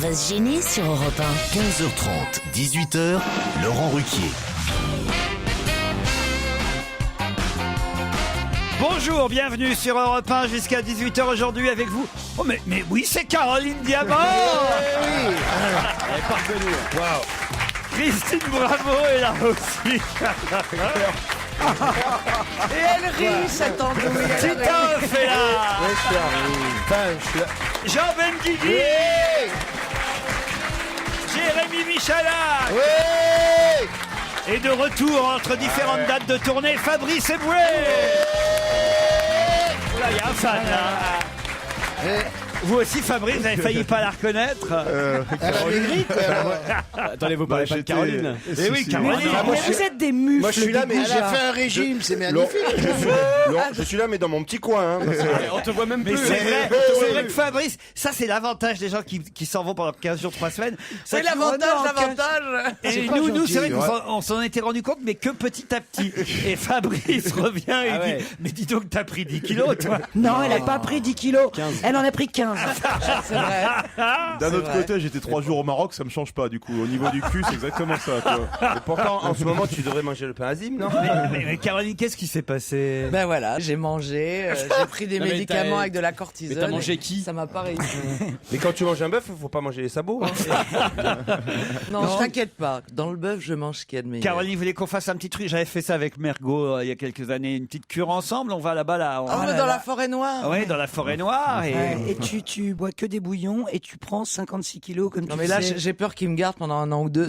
va se gêner sur Europe 1. 15h30, 18h, Laurent Ruquier. Bonjour, bienvenue sur Europe 1 jusqu'à 18h aujourd'hui avec vous. Oh mais oui, c'est Caroline Diamant. Elle est parvenue. Waouh. Christine Bravo est là aussi. Et elle rit, cette andouille. Titoff est là. Jean Benguigui. Jérémy Michalak. Et de retour entre différentes dates de tournée, Fabrice Eboué. Là, il y a un fan là. Vous aussi, Fabrice, vous avez failli pas la reconnaître. Elle a maigri. Attendez, vous parlez pas de Caroline. Eh oui, Caroline. Mais vous êtes des mufles. Moi, je suis là, mais déjà. elle a fait un régime, c'est magnifique. Je suis là, mais dans mon petit coin. On te voit même Mais plus. c'est vrai que Fabrice, ça c'est l'avantage des gens qui s'en vont pendant 15 jours, 3 semaines. C'est l'avantage. Et nous, c'est vrai qu'on s'en était rendu compte, mais que petit à petit. Et Fabrice revient et dit, mais dis donc, t'as pris 10 kilos, toi. Non, elle a pas pris 10 kilos. Elle en a pris 15. C'est vrai. D'un autre côté, j'étais 3 jours au Maroc, ça me change pas du coup. Au niveau du cul, c'est exactement ça. Et pourtant, en ce moment, tu devrais manger le pain azim, non? Mais Caroline, qu'est-ce qui s'est passé? Ben voilà, j'ai mangé, j'ai pris des médicaments avec de la cortisone. Mais t'as mangé qui? Ça m'a pas réussi. Mais quand tu manges un bœuf, faut pas manger les sabots. Non, je t'inquiète pas. Dans le bœuf, je mange ce qu'il y a de meilleur. Caroline voulait qu'on fasse un petit truc. J'avais fait ça avec Mergot il y a quelques années, une petite cure ensemble. On va là-bas là. Dans la forêt noire. Oui, dans la forêt noire. Et tu bois que des bouillons et tu prends 56 kilos comme Non tu mais là, disais. j'ai peur qu'il me garde pendant 1 an ou 2.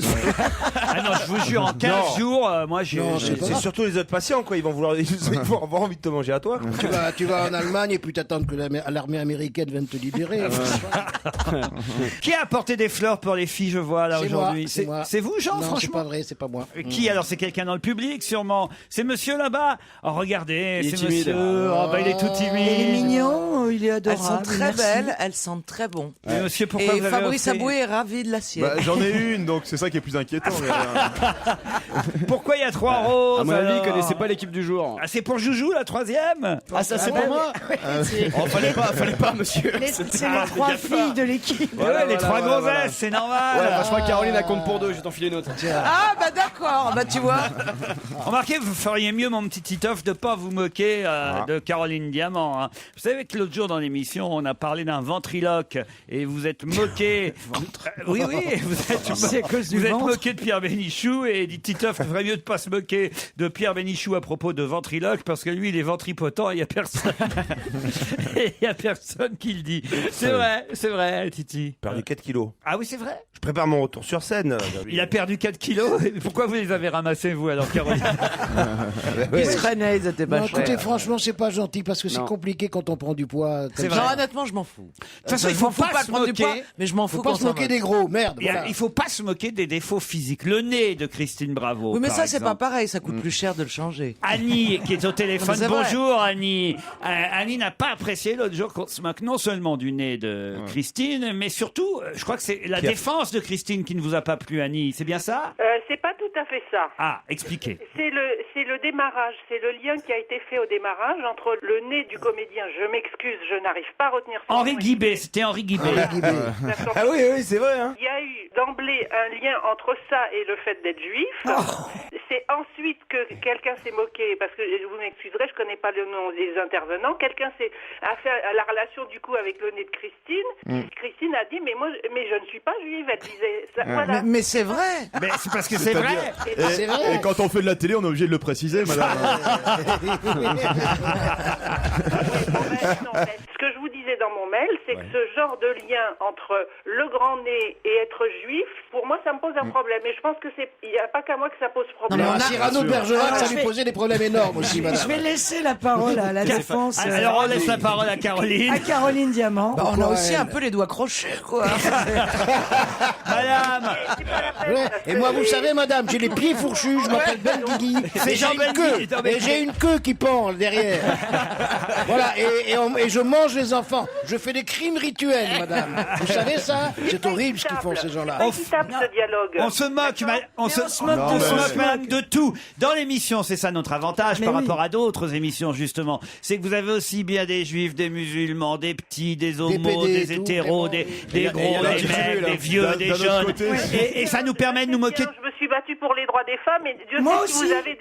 Ah non, je vous jure, en 15 jours, moi j'ai. C'est surtout les autres patients, quoi. Ils vont avoir envie de te manger à toi. Tu vas en Allemagne et puis t'attends que l'armée américaine vienne te libérer. Qui a apporté des fleurs pour les filles, je vois là C'est aujourd'hui? moi, c'est moi. C'est vous, Jean, Non, c'est franchement? pas vrai, c'est pas moi. Qui alors? C'est quelqu'un dans le public, sûrement. C'est monsieur là-bas. Oh, regardez, Il est c'est timide. monsieur. Oh, bah, il est tout timide. Il est mignon, il est Elles adorable. sont très merci. belles, elles sentent très bon. Mais monsieur, pourquoi Et vous avez Fabrice offert- Aboué est ravi de la sienne. Bah, j'en ai une, donc c'est ça qui est plus inquiétant. Pourquoi il y a 3 roses? À mon avis, alors ils connaissaient pas l'équipe du jour. Ah, c'est pour Joujou, la 3e? Ah, ça, c'est pour moi? Oh, fallait pas, monsieur. C'est les 3 filles de l'équipe. Ouais, les 3 grossesses, c'est normal. Ouais, franchement, Caroline, elle compte pour 2, je vais t'enfiler une autre. Ah bah d'accord, bah tu vois. Remarquez, vous feriez mieux, mon petit Titoff, de pas vous moquer de Caroline Diamant. Hein. Vous savez que l'autre jour dans l'émission, on a parlé d'un ventriloque et vous êtes moqué. Oui, vous êtes moqué de Pierre Bénichou et dit Titoff, il ferait mieux de pas se moquer de Pierre Bénichou à propos de ventriloque parce que lui, il est ventripotent et il y a personne. Et il y a personne qui le dit. C'est vrai, Titi. Perdu 4 kilos. Ah oui, c'est vrai. Je prépare mon retour sur scène. Il a perdu 4 kilos. Et pourquoi vous les avez ramassés, vous, alors, Caroline? Ils se traînaient, ils étaient pas Non, écoutez, chers. franchement, c'est pas gentil parce que c'est compliqué quand on prend du poids. C'est Comme vrai. Non, honnêtement, je m'en fous. De toute façon, il faut pas se prendre du moquer. poids, mais je m'en faut fous pas quand se ça moquer va. des gros, merde. Voilà. Il faut pas se moquer des défauts physiques. Le nez de Christine Bravo. Oui, mais par ça, c'est pas exemple. pareil, ça coûte plus cher de le changer. Annie, qui est au téléphone. Non, mais c'est vrai. Bonjour, Annie. Annie n'a pas apprécié l'autre jour qu'on se moque non seulement du nez de Christine, mais surtout, je crois que c'est la défense de Christine qui ne vous a pas plu, Annie. C'est bien ça? C'est pas tout à fait ça. Ah, expliquez. C'est le démarrage, c'est le lien qui a été fait au démarrage entre le nez du comédien. Je m'excuse, je n'arrive pas à retenir son Henri nom. Guibé, c'était Henri Guibé. D'accord. Ah oui, c'est vrai, hein. Il y a eu d'emblée un lien entre ça et le fait d'être juif. C'est ensuite que quelqu'un s'est moqué, parce que vous m'excuserez, je connais pas le nom des intervenants. Quelqu'un a fait la relation du coup avec le nez de Christine. Christine a dit mais je ne suis pas juive. Elle disait ça. Voilà. Mais c'est vrai. Mais c'est parce que c'est vrai. C'est vrai. Et quand on fait de la télé, on est obligé de le préciser, madame. Non, mais ce que je vous disais dans mon mail, c'est que ce genre de lien entre le grand nez et être juif, pour moi, ça me pose un problème. Et je pense que il n'y a pas qu'à moi que ça pose problème. Non, mais Cyrano de Bergerac, Alors, ça je lui vais- posait des problèmes énormes aussi, madame. Je vais laisser la parole à la défense. Alors on laisse la parole à Caroline. à Caroline Diamant. Bah, on a aussi un peu les doigts crochés, quoi. Madame. C'est pas la peine, Ouais. parce Et que moi, vous savez, madame, j'ai les pieds fourchus, je m'appelle Ben Guigui. C'est Et Jean j'ai une Benguigui. queue. Et j'ai une queue qui pend derrière. Voilà, et je mange les enfants. Je fais des cris crime rituel, madame. Vous savez ça? C'est horrible ce qu'ils font, ces gens-là. Équitable, ce dialogue. On se moque, on se moque, madame, de tout. Dans l'émission, c'est ça notre avantage par rapport à d'autres émissions, justement. C'est que vous avez aussi bien des juifs, des musulmans, des petits, des homos, des hétéros, des gros, des mecs, des vieux, des jeunes. Et ça nous permet de nous moquer. Je me suis battue pour les droits des femmes et Dieu Moi sait si aussi. vous avez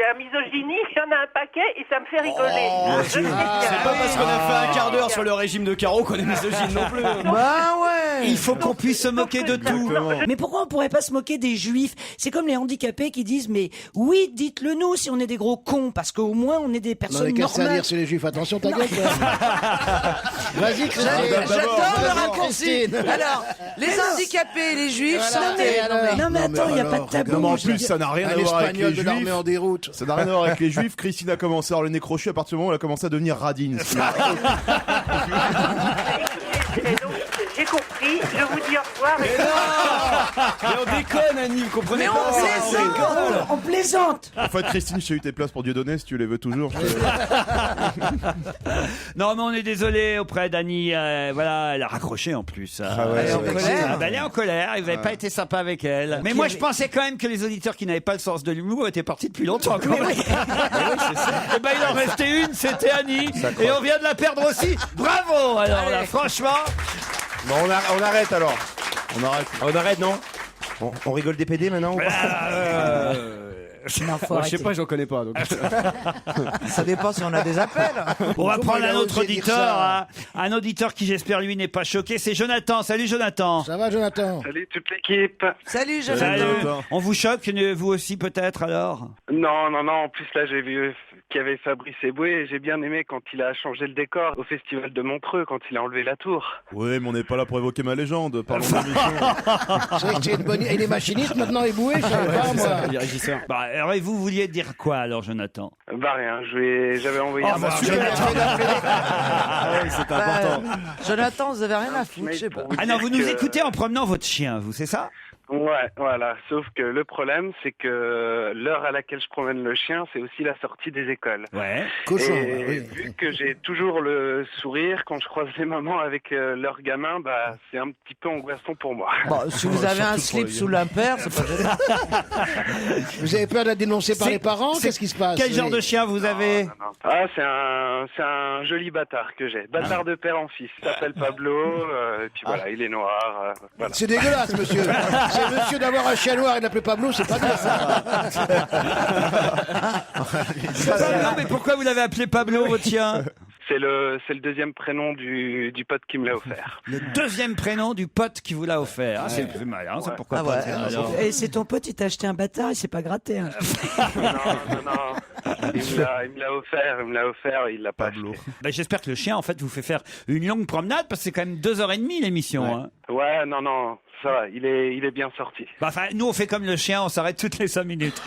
la misogynie, il y en a un paquet et ça me fait rigoler. C'est pas parce qu'on a fait un quart d'heure sur le régime de Caro qu'on est misogyne non plus. Bah ouais. Il faut qu'on puisse se moquer de tout. Mais pourquoi on pourrait pas se moquer des juifs? C'est comme les handicapés qui disent mais oui, dites-le nous si on est des gros cons parce qu'au moins on est des Non, personnes mais qu'est-ce à normales. dire, c'est les juifs. Attention, ta gueule, toi. Vas-y, Christine. J'adore le raccourci. Christine. Alors, les handicapés et les juifs, sortez. Non mais attends, il n'y a pas de tabou. Non, mais en je veux plus, dire. ça n'a rien à Un voir avec les espagnol de l'armée juifs. en déroute. Ça n'a rien à voir avec les juifs. Christine a commencé à avoir le nez crochu à partir du moment où elle a commencé à devenir radine. Et donc, j'ai compris, je vous dis au revoir. Mais on déconne, Annie, vous comprenez Mais pas. on plaisante. On plaisante. En fait, Christine, je t'ai eu tes places pour Dieudonné si tu les veux toujours. Non, mais on est désolé auprès d'Annie. Voilà, elle a raccroché en plus. Elle est en colère. Elle est en colère. Et vous n'avez pas été sympa avec elle. Mais moi, je pensais quand même que les auditeurs qui n'avaient pas le sens de l'humour étaient partis depuis longtemps. Quand même. Et ben, il en restait une, c'était Annie. Et on vient de la perdre aussi. Bravo. Alors là, franchement. Bon, on arrête alors. On arrête, non on rigole des PD maintenant ou pas Non, faut Moi, je sais arrêter. pas, j'en connais pas. Donc. Ça dépend si on a des appels. On va prendre il a un autre osé dire auditeur. ça Un auditeur qui, j'espère, lui, n'est pas choqué. C'est Jonathan. Salut, Jonathan. Ça va, Jonathan? Salut toute l'équipe. Salut, Jonathan. Salut. On vous choque, vous aussi, peut-être, alors? Non, non, non. En plus, là, j'ai vu qu'il y avait Fabrice Eboué et j'ai bien aimé quand il a changé le décor au festival de Montreux, quand il a enlevé la tour. Oui, mais on n'est pas là pour évoquer ma légende. Parlons de l'émission. C'est vrai que c'est une bonne... Et les machinistes, maintenant, éboués, je savais pas, moi. Les régisseurs. Bah, alors, et vous vouliez dire quoi, alors, Jonathan? Bah rien, j'avais envoyé un Ah oui, c'est important. Jonathan, vous avez rien à foutre, je sais pas. Ah non, vous nous écoutez en promenant votre chien, vous, c'est ça? Ouais, voilà. Sauf que le problème, c'est que l'heure à laquelle je promène le chien, c'est aussi la sortie des écoles. Ouais. Cochon, Et oui. vu que j'ai toujours le sourire quand je croise les mamans avec leurs gamins, bah c'est un petit peu angoissant pour moi. Bon, si vous avez un slip sous l'impair, c'est pas gênant. Vous avez peur d'être dénoncé par C'est- les parents? c'est- Qu'est-ce qui se passe? Quel genre de chien vous avez? Ah, c'est un joli bâtard que j'ai. Bâtard de père en fils. Il s'appelle Pablo, et puis voilà, il est noir. Voilà. C'est dégueulasse, monsieur. C'est monsieur d'avoir un chien noir et de l'appeler Pablo, c'est pas bien ça. Pablo, mais pourquoi vous l'avez appelé Pablo, votre chien? C'est le deuxième prénom du pote qui me l'a offert. Le deuxième prénom du pote qui vous l'a offert. Ah, c'est malin, ça, pourquoi Ah pas? ouais. tiens, alors. Et c'est ton pote, il t'a acheté un bâtard, il s'est pas gratté. Hein. Non. Il me l'a offert, il l'a pas acheté. Bah, j'espère que le chien, en fait, vous fait faire une longue promenade, parce que c'est quand même 2h30 l'émission. Hein. Ouais, non, ça va, il est bien sorti. Bah, enfin, nous, on fait comme le chien, on s'arrête toutes les 5 minutes.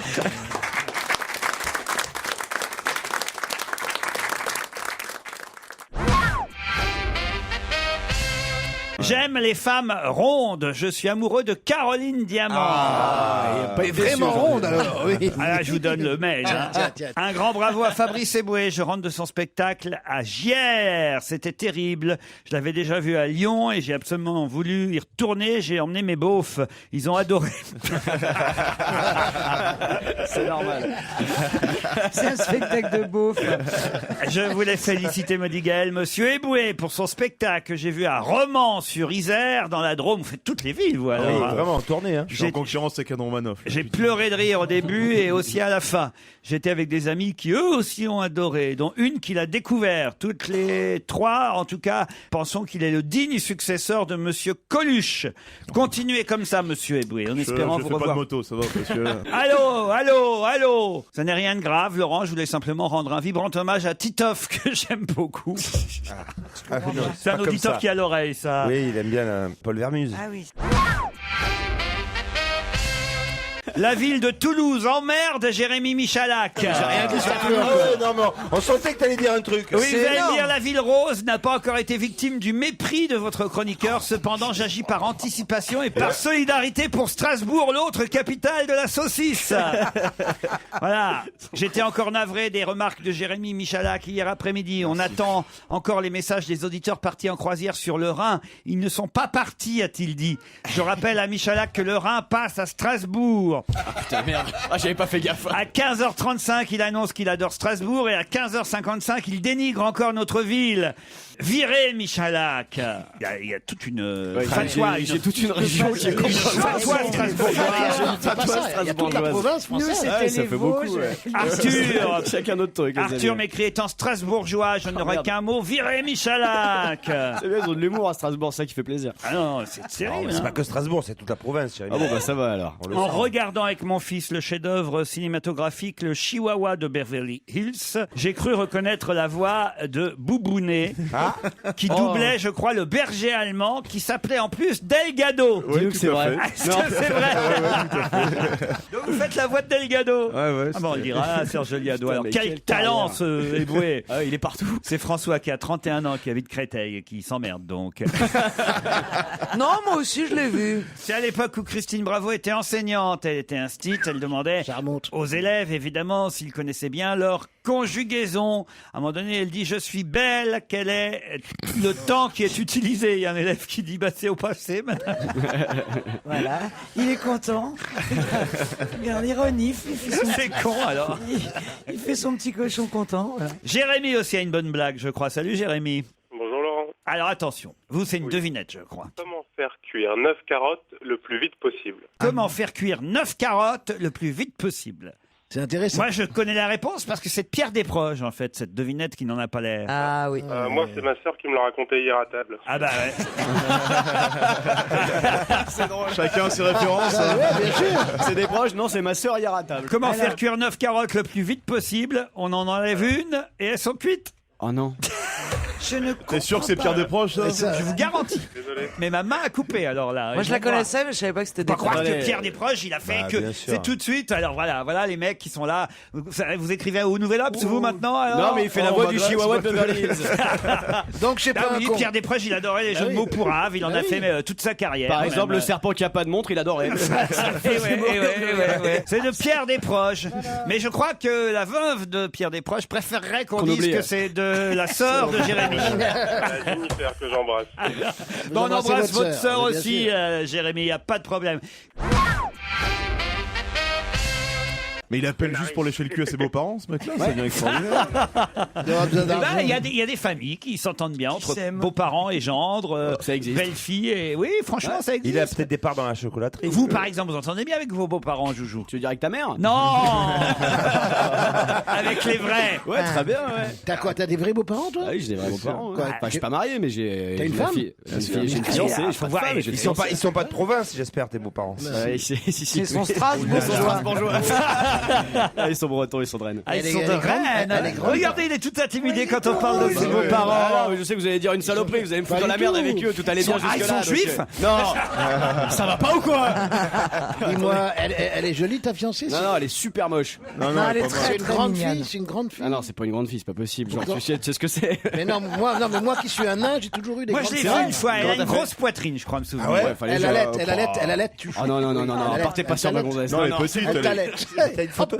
J'aime les femmes rondes. Je suis amoureux de Caroline Diamant. Et vraiment ronde alors, oui. Ah là, je vous donne le mail. hein. Tiens. Un grand bravo à Fabrice Eboué. Je rentre de son spectacle à Gières. C'était terrible. Je l'avais déjà vu à Lyon et j'ai absolument voulu y retourner. J'ai emmené mes beaufs. Ils ont adoré. C'est normal. C'est un spectacle de beauf. Je voulais féliciter, me dit Gaël, Monsieur Eboué pour son spectacle que j'ai vu à Romans-sur-Isère, dans la Drôme. Vous faites toutes les villes, vous, alors. hein. Vraiment, tournée, hein. Je suis en concurrence avec Canon Manoff. J'ai pleuré de rire au début et aussi à la fin. J'étais avec des amis qui eux aussi ont adoré, dont une qui l'a découvert. Toutes les trois, en tout cas, pensons qu'il est le digne successeur de Monsieur Coluche. Continuez comme ça, Monsieur Eboué, en espérant Je vous fais pas de revoir. moto, ça va, parce que... Allô. Ça n'est rien de grave, Laurent. Je voulais simplement rendre un vibrant hommage à Titoff, que j'aime beaucoup. C'est un auditeur qui a l'oreille, ça. Oui, il aime bien Paul Vermuse. Ah oui. La ville de Toulouse emmerde Jérémy Michalak. Non, mais on sentait que t'allais dire un truc. Oui, vous allez me dire, la ville rose n'a pas encore été victime du mépris de votre chroniqueur. Cependant, j'agis par anticipation et par solidarité pour Strasbourg, l'autre capitale de la saucisse. Voilà. J'étais encore navré des remarques de Jérémy Michalak hier après-midi. On attend encore les messages des auditeurs partis en croisière sur le Rhin. Ils ne sont pas partis, a-t-il dit. Je rappelle à Michalak que le Rhin passe à Strasbourg. Ah putain, merde. Ah, j'avais pas fait gaffe. À 15h35, il annonce qu'il adore Strasbourg et à 15h55, il dénigre encore notre ville. Virez Michalak. Il y a toute une fatwa. J'ai toute une région qui est fatwa strasbourgeoise. Il y a toute la province française. Ça fait beaucoup. Arthur, chacun notre truc. Arthur m'écrit, étant strasbourgeois, je n'aurais qu'un mot, virez Michalak. C'est bien, ils ont de l'humour à Strasbourg, ça qui fait plaisir. Ah non, c'est terrible. C'est pas que Strasbourg, c'est toute la province. Ah bon, bah ça va alors. En regardant avec mon fils le chef-d'œuvre cinématographique Le Chihuahua de Beverly Hills, j'ai cru reconnaître la voix de Boubounet, qui doublait, je crois, le berger allemand, qui s'appelait en plus Delgado. Dis-nous que c'est vrai. C'est vrai. Donc vous faites la voix de Delgado. Ouais, Ah bon, on le dira, Serge Liado. Alors, mais quel quel talent ce éboué. Ah, il est partout. C'est François qui a 31 ans, qui habite Créteil et qui s'emmerde donc. Non, moi aussi, je l'ai vu. C'est à l'époque où Christine Bravo était enseignante. Elle était instite, elle demandait aux élèves, évidemment, s'ils connaissaient bien leur conjugaison. À un moment donné, elle dit « Je suis belle », quel est le temps qui est utilisé. Il y a un élève qui dit « Bah, c'est au passé, madame. » Voilà. Il est content. Regarde, il renifle. C'est con, alors. Il fait son petit cochon content. Voilà. Jérémy aussi a une bonne blague, je crois. Salut, Jérémy. Bonjour Laurent. Alors, attention. Vous, c'est une devinette, je crois. Comment faire cuire 9 carottes le plus vite possible? Comment faire cuire 9 carottes le plus vite possible? C'est intéressant. Moi, je connais la réponse parce que c'est de Pierre Desproges, en fait, cette devinette qui n'en a pas l'air. Ah oui. Moi, c'est ma sœur qui me l'a raconté hier à table. Ah bah ouais. C'est drôle. Chacun ses références. Bien sûr. C'est des proches, non, c'est ma sœur hier à table. Comment faire cuire 9 carottes le plus vite possible? On en enlève une et elles sont cuites. Oh non. Je ne T'es sûr que c'est Pierre Desproges, ça? Je vous garantis. Désolé. Mais ma main a coupé alors là. Moi, je la connaissais, mais je savais pas que c'était des Pas croire Allez. que Pierre Desproges, il a fait Bah, que bien sûr. c'est tout de suite. Alors voilà les mecs qui sont là. Vous écrivez au Nouvel Obs, vous maintenant alors? Non, mais il fait la voix du chihuahua de Beverly Hills. Donc, c'est Ah pas un oui, con. Pierre Desproges, il adorait les jeux de mots pourraves. Il en a fait toute sa carrière. Par même. exemple, le serpent qui a pas de montre, il adorait. Ouais. C'est de Pierre Desproges. Mais je crois que la veuve de Pierre Desproges préférerait qu'on dise oublie. que c'est de la sœur de Jérémy. Jennifer que j'embrasse. Bon, on embrassez embrasse votre votre sœur, sœur oui, bien aussi, sûr. Jérémy, il n'y a pas de problème. Mais il appelle juste pour lécher le cul à ses beaux-parents, ce mec-là. Ça devient extraordinaire. Il aura besoin Eh ben, d'argent. il y a des familles qui s'entendent bien entre s'aiment. beaux-parents et gendres, Ça existe. belles-filles. Et... Oui, franchement, ça existe. Il a peut-être des parts dans la chocolaterie. Vous, par exemple, vous entendez bien avec vos beaux-parents, Joujou? Tu veux dire avec ta mère? Non. Avec les vrais. Ouais, très bien, ouais. T'as quoi? T'as des vrais beaux-parents, toi? Ah oui, j'ai des vrais beaux-parents. Quoi, Enfin, je suis pas marié, mais j'ai. T'as une j'ai femme J'ai une sûr. fiancée, je suis Faut pas voir, de femme, j'ai ils une Ils sont pas de province, j'espère, tes beaux-parents. Ouais, si. C'est son Strasbourgeois. Ah, ils sont bretons, ils sont de Rennes. Ah, ils Elle est- sont de elle est grande, Rennes. elle est grande. Regardez, il est tout intimidé quand on parle de ses Ah, beaux-parents. non, mais je sais que vous allez dire une saloperie, vous allez me foutre Pas dans la du merde tout. avec eux, tout allait bien Ah, ils jusque-là. sont donc, juifs? Non. Ça va pas ou quoi? Dis-moi, elle est jolie, ta fiancée? Non, elle est super moche. Non, elle est pas mal. C'est une très grande mignonne. fille, c'est une grande fille. Ah non, c'est pas une grande fille, c'est pas possible. Genre, Pourquoi tu sais ce que c'est? Mais non, moi qui suis un nain, j'ai toujours eu des Moi, je grandes l'ai filles. vu une fois. Elle a Comment une t'as fait grosse poitrine, je crois me souvenir. Ouais, fallait Elle genre- allait, tu Ah non, Elle partez pas allait, sur ma elle gonzesse. Non, elle est Non, petite. Elle elle est- t'allait.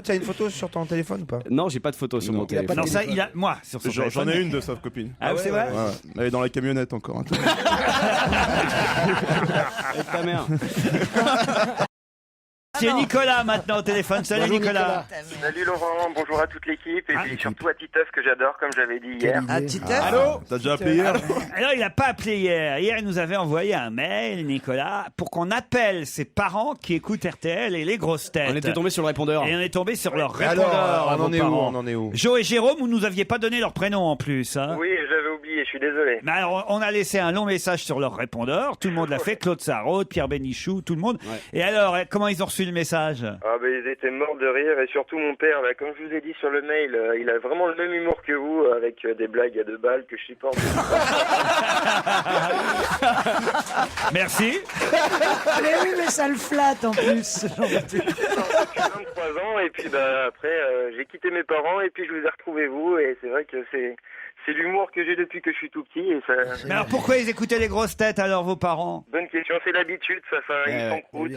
T'as une photo sur ton téléphone ou pas? non, j'ai pas de photo sur mon il a pas téléphone. Non, ça, il a. Moi, sur son J'en téléphone. ai une de sa copine. Ah, c'est vrai? Ouais, elle est dans la camionnette encore. Avec ta mère. C'est Nicolas maintenant au téléphone. Salut Bonjour, Nicolas. Salut Laurent, bonjour à toute l'équipe et Ah, puis l'équipe. surtout à Titeuf que j'adore comme j'avais dit hier. Un petit œuf. Allô? T'as déjà appelé hier? Alors, il n'a pas appelé hier. Hier, il nous avait envoyé un mail, Nicolas, pour qu'on appelle ses parents qui écoutent RTL et les grosses têtes. On était tombé sur le répondeur. Et on est tombé sur leur répondeur. Alors, à on vos en est où? parents. On en est où? Jo et Jérôme, vous nous aviez pas donné leur prénom en plus. Hein. Oui, j'avais oublié, je suis désolé. Mais alors, on a laissé un long message sur leur répondeur. Tout le monde l'a fait. Claude Sarraute, Pierre Bénichou, tout le monde. Ouais. Et alors, comment ils ont reçu le message? Ah ben ils étaient morts de rire et surtout mon père, là, comme je vous ai dit sur le mail, il a vraiment le même humour que vous avec des blagues à 2 balles que je supporte. Merci. Mais oui, mais ça le flatte en plus. J'ai 23 ans et puis après j'ai quitté mes parents et puis je vous ai retrouvé vous et c'est vrai que c'est l'humour que j'ai depuis que je suis tout petit et ça... Mais alors, pourquoi ils écoutaient les grosses têtes, alors, vos parents? Bonne question, c'est l'habitude, ça ils s'encroutent.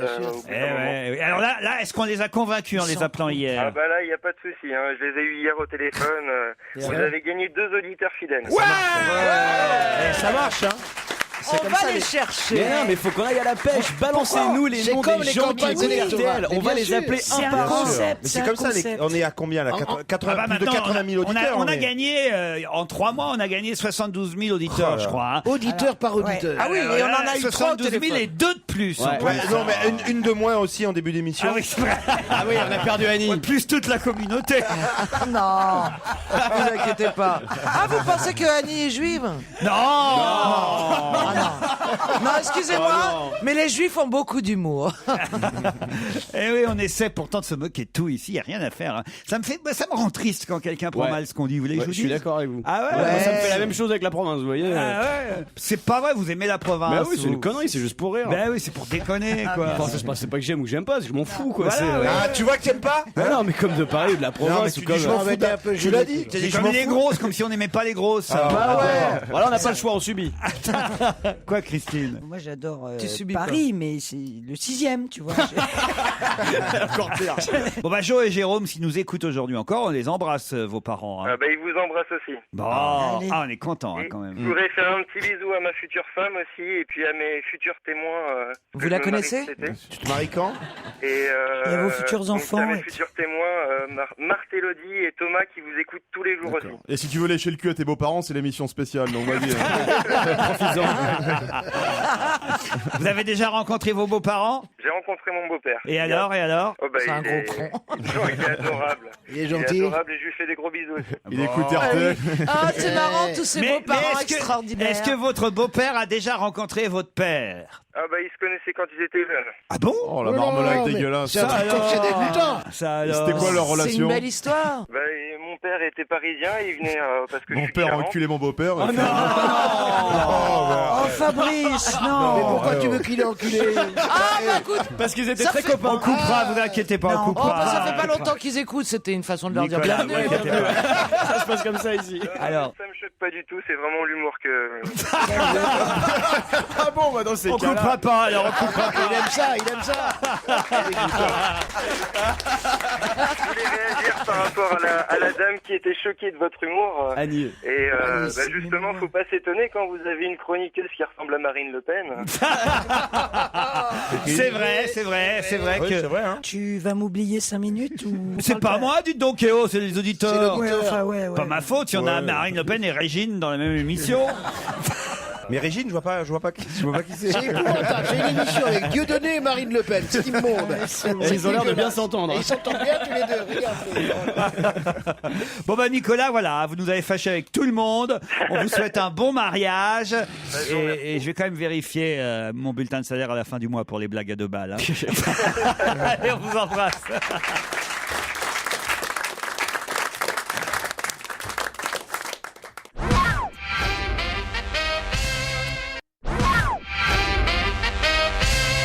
Alors là, est-ce qu'on les a convaincus en les appelant hier? Ah bah là, il n'y a pas de souci, hein. Je les ai eus hier au téléphone. Vous avez gagné 2 auditeurs fidèles. Ça marche, hein. On va les chercher. Mais non, mais faut qu'on aille à la pêche. Balancez-nous les C'est noms comme des les gens qui campagnes écoutent électorales. RTL. On Mais va bien les sûr. appeler C'est un un par un. concept. Mais c'est comme ça, on est à combien là? 80, Ah bah plus de maintenant, 80 000 auditeurs. on a gagné, en 3 mois, on a gagné 72 000 auditeurs, je crois. Hein. Auditeur par auditeur. Ah oui, et on en a eu 3 au 72 000 téléphone. et 2 de plus. Ouais. en plus. Ouais, non, mais une de moins aussi en début d'émission. Ah oui, c'est vrai. Ah oui, on a perdu Annie. Ouais, plus toute la communauté. Non, vous inquiétez pas. Ah, vous pensez que Annie est juive? Non. Non, excusez-moi, mais les juifs ont beaucoup d'humour. Eh oui, on essaie pourtant de se moquer de tout ici, il n'y a rien à faire. Hein. Ça me rend triste quand quelqu'un prend Ouais. mal ce qu'on dit. Vous voulez que Ouais, je je vous suis dise? d'accord avec vous. Ah ouais, Moi, ça me fait la même chose avec la province, vous voyez. Ah ouais. C'est pas vrai, vous aimez la province. Bah oui, c'est vous. une connerie, c'est juste pour rire. Ben oui, c'est pour déconner, quoi. Enfin, c'est pas que j'aime ou que j'aime pas, c'est que je m'en fous, quoi. Voilà, c'est, ouais. Ah, tu vois que t'aimes pas? Ah non, mais comme de parler de la Non, province mais ou tu comme. dis je m'en fous. un peu Tu l'as dit. C'est comme les grosses, comme si on n'aimait pas les grosses. Ah ouais. Voilà, on n'a pas le choix, on subit. Quoi, Christine? Moi, j'adore Tu subis Paris, mais c'est le 6e, tu vois. Encore pire. Bon bah Jo et Jérôme, s'ils nous écoutent aujourd'hui encore, on les embrasse, vos parents. Hein. Ah bah ils vous embrassent aussi. Bon, Allez. on est content hein, Et quand même. je voudrais faire un petit bisou à ma future femme aussi et puis à mes futurs témoins. Vous que la je me connaissez marie cet été. Tu te maries quand? Et à vos futurs donc, enfants, à mes et- futurs témoins, Marthe, Élodie et Thomas qui vous écoutent tous les jours aussi. Et si tu veux lécher le cul à tes beaux-parents, c'est l'émission spéciale, donc vas-y. Vous avez déjà rencontré vos beaux-parents? J'ai rencontré mon beau-père. Et alors? Oh bah, C'est un il est... gros Non, il est adorable. Il est gentil. adorable et je lui fais des gros bisous aussi. Il écoute RTL. Ah, c'est marrant, tous ces beaux-parents est-ce extraordinaires. est-ce que votre beau-père a déjà rencontré votre père? Ah bah ils se connaissaient quand ils étaient jeunes. Ah bon? Oh la Oh là marmelade là, mais dégueulasse. c'est un truc comme c'est dégoûtant. Ça alors? C'était quoi leur C'est relation? une belle histoire. Bah et mon père était parisien, il venait parce que je Mon suis père a Clermont. enculé mon beau-père. Oh non! Oh, Fabrice, non. Mais pourquoi tu veux qu'il est enculé? Ah, bah écoute, Parce qu'ils étaient Ça très fait- copains. On coupera, vous inquiétez pas, on Non. oh, coupera. bah, ça fait pas longtemps qu'ils écoutent, c'était une façon de leur dire Nicolas, bienvenue. vous inquiétez pas. Ça se passe comme ça ici. Alors. Ça me choque pas du tout, c'est vraiment l'humour que... Ah bon, bah dans ces On cas-là. coupera pas, alors on coupera pas. Il aime ça, il aime ça. Je voulais réagir par rapport à la dame qui était choquée de votre humour. Annie. Et bah, justement, faut pas s'étonner quand vous avez une chroniqueuse qui ressemble à Marine Le Pen. C'est vrai, c'est vrai, c'est vrai Oui, que. c'est vrai, hein. Tu vas m'oublier 5 minutes ou... C'est pas moi, dites donc, Kéo, c'est les auditeurs. Ouais, enfin, ouais. Pas ma faute, il y en a Marine Le Pen et Régine dans la même émission. Mais Régine, je vois pas qui c'est. C'est épouvantable. J'ai une émission avec Dieudonné et Marine Le Pen. C'est immonde. Et ils ont l'air de bien s'entendre. Et ils s'entendent bien tous les deux. Regardez. Bon bah Nicolas, voilà, vous nous avez fâché avec tout le monde. On vous souhaite un bon mariage. Et je vais quand même vérifier mon bulletin de salaire à la fin du mois pour les blagues à 2 balles. Hein. Allez, on vous embrasse.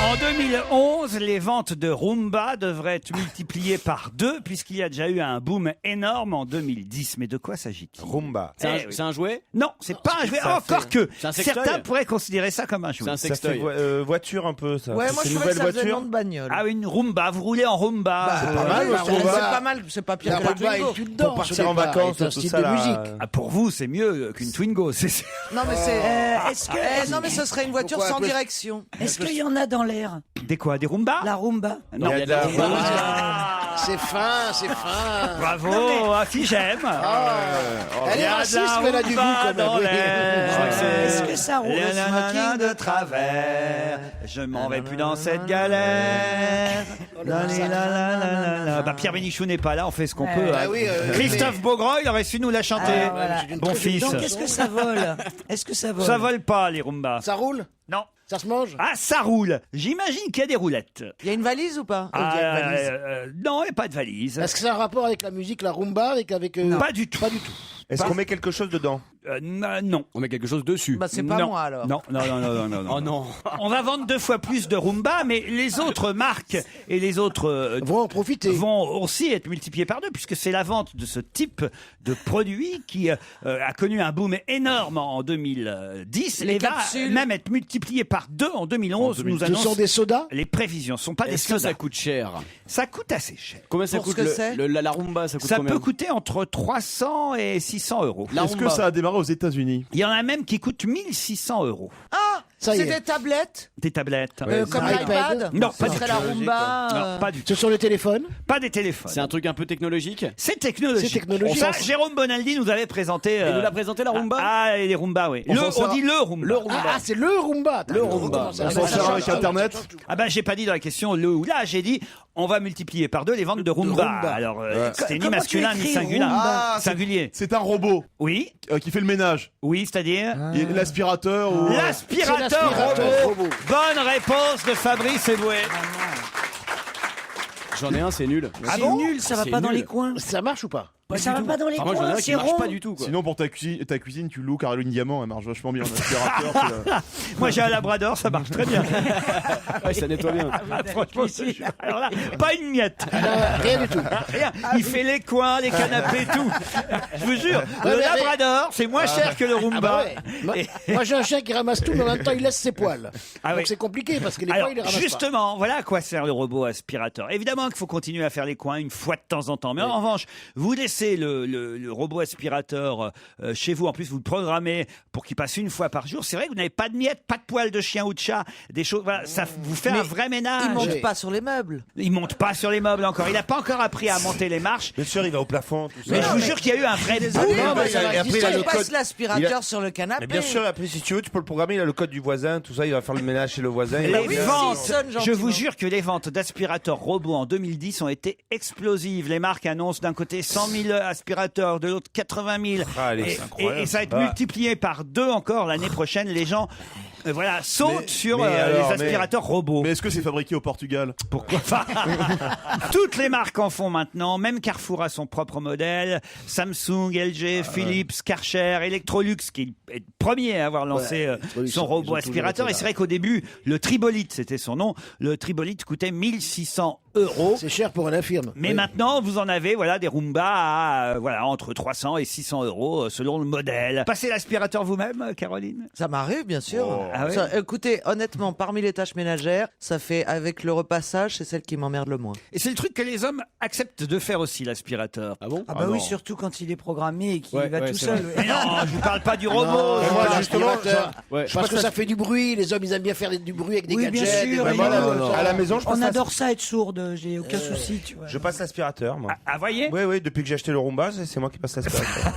En 2011, les ventes de Roomba devraient être multipliées par 2 puisqu'il y a déjà eu un boom énorme en 2010. Mais de quoi s'agit-il? Roomba. C'est un, Eh oui. c'est un jouet? Non, c'est pas un jouet. Ça Encore fait- que c'est un sextoy. certains pourraient considérer ça comme un C'est jouet. un Ça fait sextoy. voiture un peu, ça. Ouais, moi C'est je une trouvais que nouvelle ça faisait le nom voiture. de bagnole. Ah, une Roomba. Vous roulez en Roomba. C'est pas mal, Ouais, la c'est Roomba. pas mal, c'est pas pire La que la Roomba Twingo. est une danse. Pour partir en au départ, vacances, c'est un tout style ça, de là. musique. Ah, pour vous, c'est mieux qu'une Twingo. Non mais c'est... Est-ce que... non mais ce serait une voiture Pourquoi sans appeler- direction. Est-ce qu'il y en a dans l'air? Des quoi? Des Roomba? La Roomba? Non. Il y a de la Ah. C'est fin, c'est fin. Bravo, si j'aime. Elle est raciste, mais elle a du goût quand même. Dans Oui. l'air. Est-ce que ça roule? Le smoking de travers, je m'en vais plus dans cette galère. Bah, Pierre Bénichou n'est pas là, on fait ce qu'on peut. Ah hein. oui, Christophe Beaugrand, il aurait su nous la chanter. Voilà. Bon fils. Donc, est-ce que ça vole? Est-ce que ça vole? Ça vole pas, les Roomba. Ça roule? Non. Ça se mange? Ah, ça roule. J'imagine qu'il y a des roulettes. Il y a une valise ou pas? Ah, il y a une valise. non, il n'y a pas de valise. Est-ce que ça a un rapport avec la musique, la rumba, avec Pas du tout. Pas du tout. Est-ce qu'on met quelque chose dedans? Non. On met quelque chose dessus. Bah c'est pas Non. moi alors. Non. Oh non. On va vendre 2 fois plus de Roomba, mais les autres marques et les autres Vont en profiter. vont aussi être multipliés par 2, puisque c'est la vente de ce type de produit qui a connu un boom énorme en 2010 Les et va capsules. même être multiplié par 2 en 2011. Nous Ce annonce sont des sodas? les prévisions. Ce sont pas des Est-ce que sodas. ça coûte cher? Ça coûte assez cher. Combien ça Pour coûte ce que c'est la Roomba, ça coûte Ça combien? peut coûter entre 300 et 600 euros. La Est-ce que Roomba. ça a démarré aux États-Unis? Il y en a même qui coûtent 1600 euros. Ah, Ça y c'est est. des tablettes Des tablettes. comme un l'iPad. iPad. Non, pas Ça du serait tout. la Roomba. Non, pas du tout. Ce sont les téléphones? Pas des téléphones. C'est un truc un peu technologique. C'est technologique. C'est technologique. Ça, Jérôme Bonaldi nous avait présenté. Il nous l'a présenté la Roomba. Ah, et les Roomba, oui. On s'en sert- On dit le Roomba. Le Roomba. Ah, c'est le rumba. Le rumba. On s'en sert avec Internet? Ah ben, j'ai pas dit dans la question le ou là, j'ai dit on va multiplier par 2 les ventes de Roomba. Alors, c'était ni Comment masculin tu ni écris singulier. Roomba Singulier. C'est un robot Oui, qui fait le ménage. oui, c'est-à-dire Et l'aspirateur ou... l'aspirateur C'est l'aspirateur robot. robot. Bonne réponse de Fabrice Eboué. J'en ai un, c'est nul. C'est nul, ça va C'est pas dans nul. les coins. Ça marche ou pas? Ça va pas dans les Moi, j'en ai coins, un qui c'est marche rond. pas du tout, quoi. Sinon, pour ta cuisine, tu loues Caroline Diamant, elle marche vachement bien en aspirateur. c'est la- Moi, j'ai un Labrador, ça marche très bien. Ouais, ça nettoie bien. Ah, franchement, je te jure. Alors là, pas une miette. Rien du tout. Rien. Il fait les coins, les canapés, tout. Je vous jure, Ouais, le mais- Labrador, c'est moins cher que le Roomba. Ah bah ouais. Moi j'ai un chien qui ramasse tout, mais en même temps il laisse ses poils. Ah Donc oui. c'est compliqué parce que les Alors, poils il les ramasse justement, voilà à quoi sert le robot aspirateur. Évidemment qu'il faut continuer à faire les coins une fois de temps en temps. Mais en revanche, vous laissez le robot aspirateur chez vous. En plus, vous le programmez pour qu'il passe une fois par jour. C'est vrai que vous n'avez pas de miettes, pas de poils de chien ou de chat. Des choses, voilà, ça vous fait un vrai ménage. Il monte Oui. pas sur les meubles. Il monte pas sur les meubles encore. Il n'a pas encore appris à monter les marches. Bien sûr, il va au plafond, tout ça. Mais je vous jure qu'il y a eu un vrai boom. Non, mais ça va Et après, il exister. a Il le passe code. l'aspirateur sur le canapé. Mais bien sûr, après, si tu veux, tu peux le programmer. Il a le code du voisin, tout ça. Il va faire le ménage chez le voisin. Les Il va- oui, ventes, s'il sonne je gentiment. vous jure que les ventes d'aspirateurs robots en 2010 ont été explosives. Les marques annoncent d'un côté 100 000 aspirateurs, de l'autre 80 000. Ah, allez, Et- c'est incroyable. et ça va être Ah. multiplié par 2 encore l'année prochaine. Les gens voilà, sautent sur mais alors, les aspirateurs robots. Mais est-ce que c'est fabriqué au Portugal? Pourquoi pas? Toutes les marques en font maintenant. Même Carrefour a son propre modèle. Samsung, LG, Philips, Karcher, Electrolux, qui est le premier à avoir lancé Electrolux, son ils ont robot toujours aspirateur. été Et là. c'est vrai qu'au début, le Tribolite, c'était son nom. Le Tribolite coûtait 1600 euros. C'est cher pour un infirme. Mais Oui. maintenant, vous en avez voilà des Roomba à voilà entre 300 et 600 euros selon le modèle. Passez l'aspirateur vous-même, Caroline. Ça m'arrive, bien sûr. Ah ouais Ça, écoutez, honnêtement, parmi les tâches ménagères, ça fait avec le repassage, c'est celle qui m'emmerde le moins. Et c'est le truc que les hommes acceptent de faire aussi, l'aspirateur. Ah bon? Ah bah oui, surtout quand il est programmé et qu'il Ouais, va ouais, tout c'est seul. vrai. Mais non, je vous parle pas du robot. Non, je vous moi, parle- justement, Ouais. parce que ça fait du bruit. Les hommes ils aiment bien faire du bruit avec des Oui, bien gadgets. sûr, des oui, machins, non, comme non, ça. À la maison, je passe On adore ça être sourde, j'ai aucun souci, tu vois. Je passe l'aspirateur, moi. Ah, voyez Oui, oui, depuis que j'ai acheté le Roomba, c'est moi qui passe l'aspirateur.